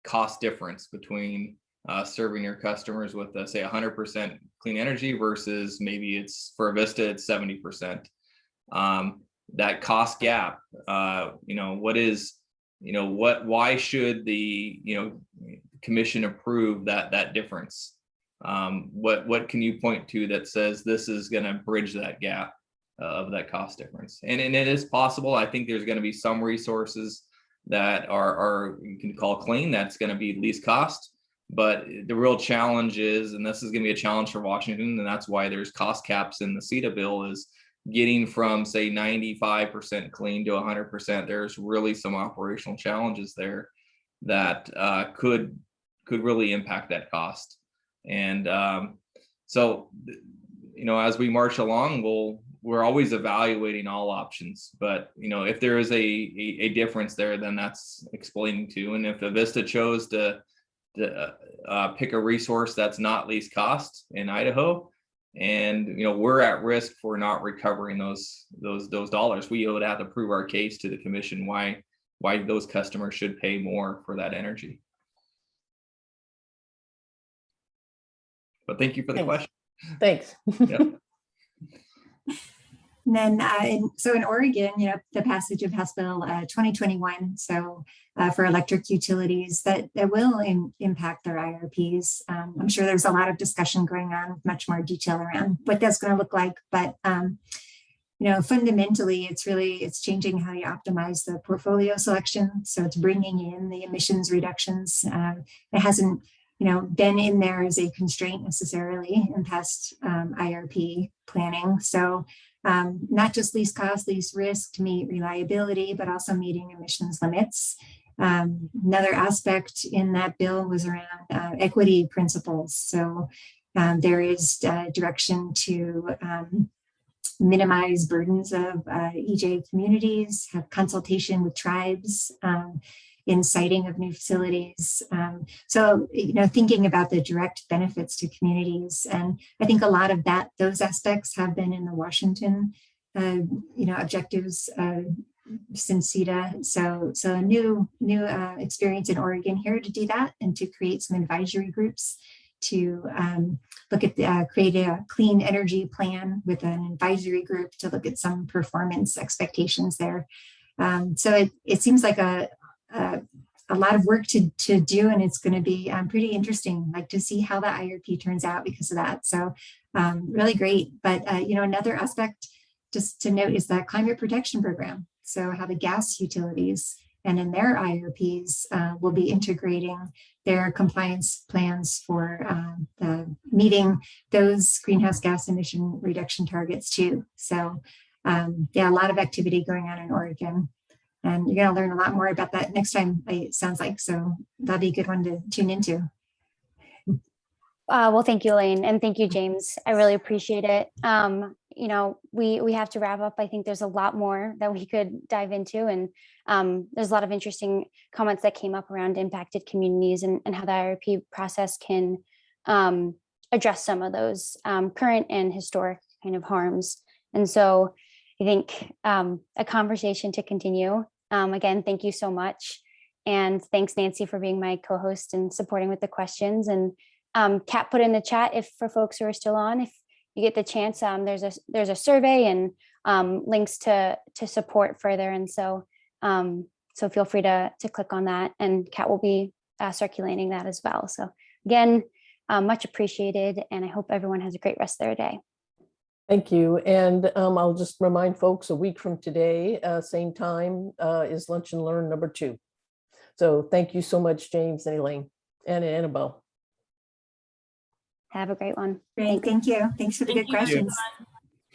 cost difference between serving your customers with, say, 100% clean energy versus maybe it's for Avista, it's 70%. That cost gap, what is, why should the, commission approve that difference? What can you point to that says this is going to bridge that gap of that cost difference? And it is possible. I think there's going to be some resources that are you can call clean, that's going to be least cost. But the real challenge is, and this is going to be a challenge for Washington, and that's why there's cost caps in the CETA bill, is getting from, say, 95% clean to 100%. There's really some operational challenges there that could really impact that cost. And so, as we march along, we're always evaluating all options. But if there is a difference there, then that's explaining to. And if Avista chose to pick a resource that's not least cost in Idaho, and we're at risk for not recovering those dollars, we would have to prove our case to the commission why those customers should pay more for that energy. But thank you for the question. Thanks. Yep. And then, so in Oregon, the passage of House Bill 2021, so for electric utilities, that will impact their IRPs. I'm sure there's a lot of discussion going on with much more detail around what that's going to look like. But, fundamentally, it's changing how you optimize the portfolio selection. So it's bringing in the emissions reductions. It hasn't been in there as a constraint necessarily in past IRP planning. So not just least cost, least risk to meet reliability, but also meeting emissions limits. Another aspect in that bill was around equity principles. So there is direction to minimize burdens of EJ communities, have consultation with tribes, in siting of new facilities. So, thinking about the direct benefits to communities. And I think a lot of those aspects have been in the Washington, objectives since CETA. So a new experience in Oregon here to do that and to create some advisory groups to look at create a clean energy plan with an advisory group to look at some performance expectations there. So it seems like a lot of work to do, and it's going to be pretty interesting, like to see how the IRP turns out because of that. So really great. But another aspect just to note is that climate protection program. So how the gas utilities and in their IRPs will be integrating their compliance plans for meeting those greenhouse gas emission reduction targets too. So a lot of activity going on in Oregon. And you're going to learn a lot more about that next time, it sounds like. So that'll be a good one to tune into. Well, thank you, Elaine. And thank you, James. I really appreciate it. We have to wrap up. I think there's a lot more that we could dive into. And there's a lot of interesting comments that came up around impacted communities and how the IRP process can address some of those current and historic kind of harms. And so I think a conversation to continue. Again, thank you so much. And thanks, Nancy, for being my co-host and supporting with the questions. And Kat put in the chat, if for folks who are still on, if you get the chance, there's a survey, and links to support further. And so so feel free to click on that, and Kat will be circulating that as well. So again, much appreciated, and I hope everyone has a great rest of their day. Thank you. And I'll just remind folks, a week from today, same time, is Lunch and Learn number 2. So thank you so much, James and Elaine and Annabelle. Have a great one. Great, Thanks. thank you. Thanks for the Thank good you, questions. everyone.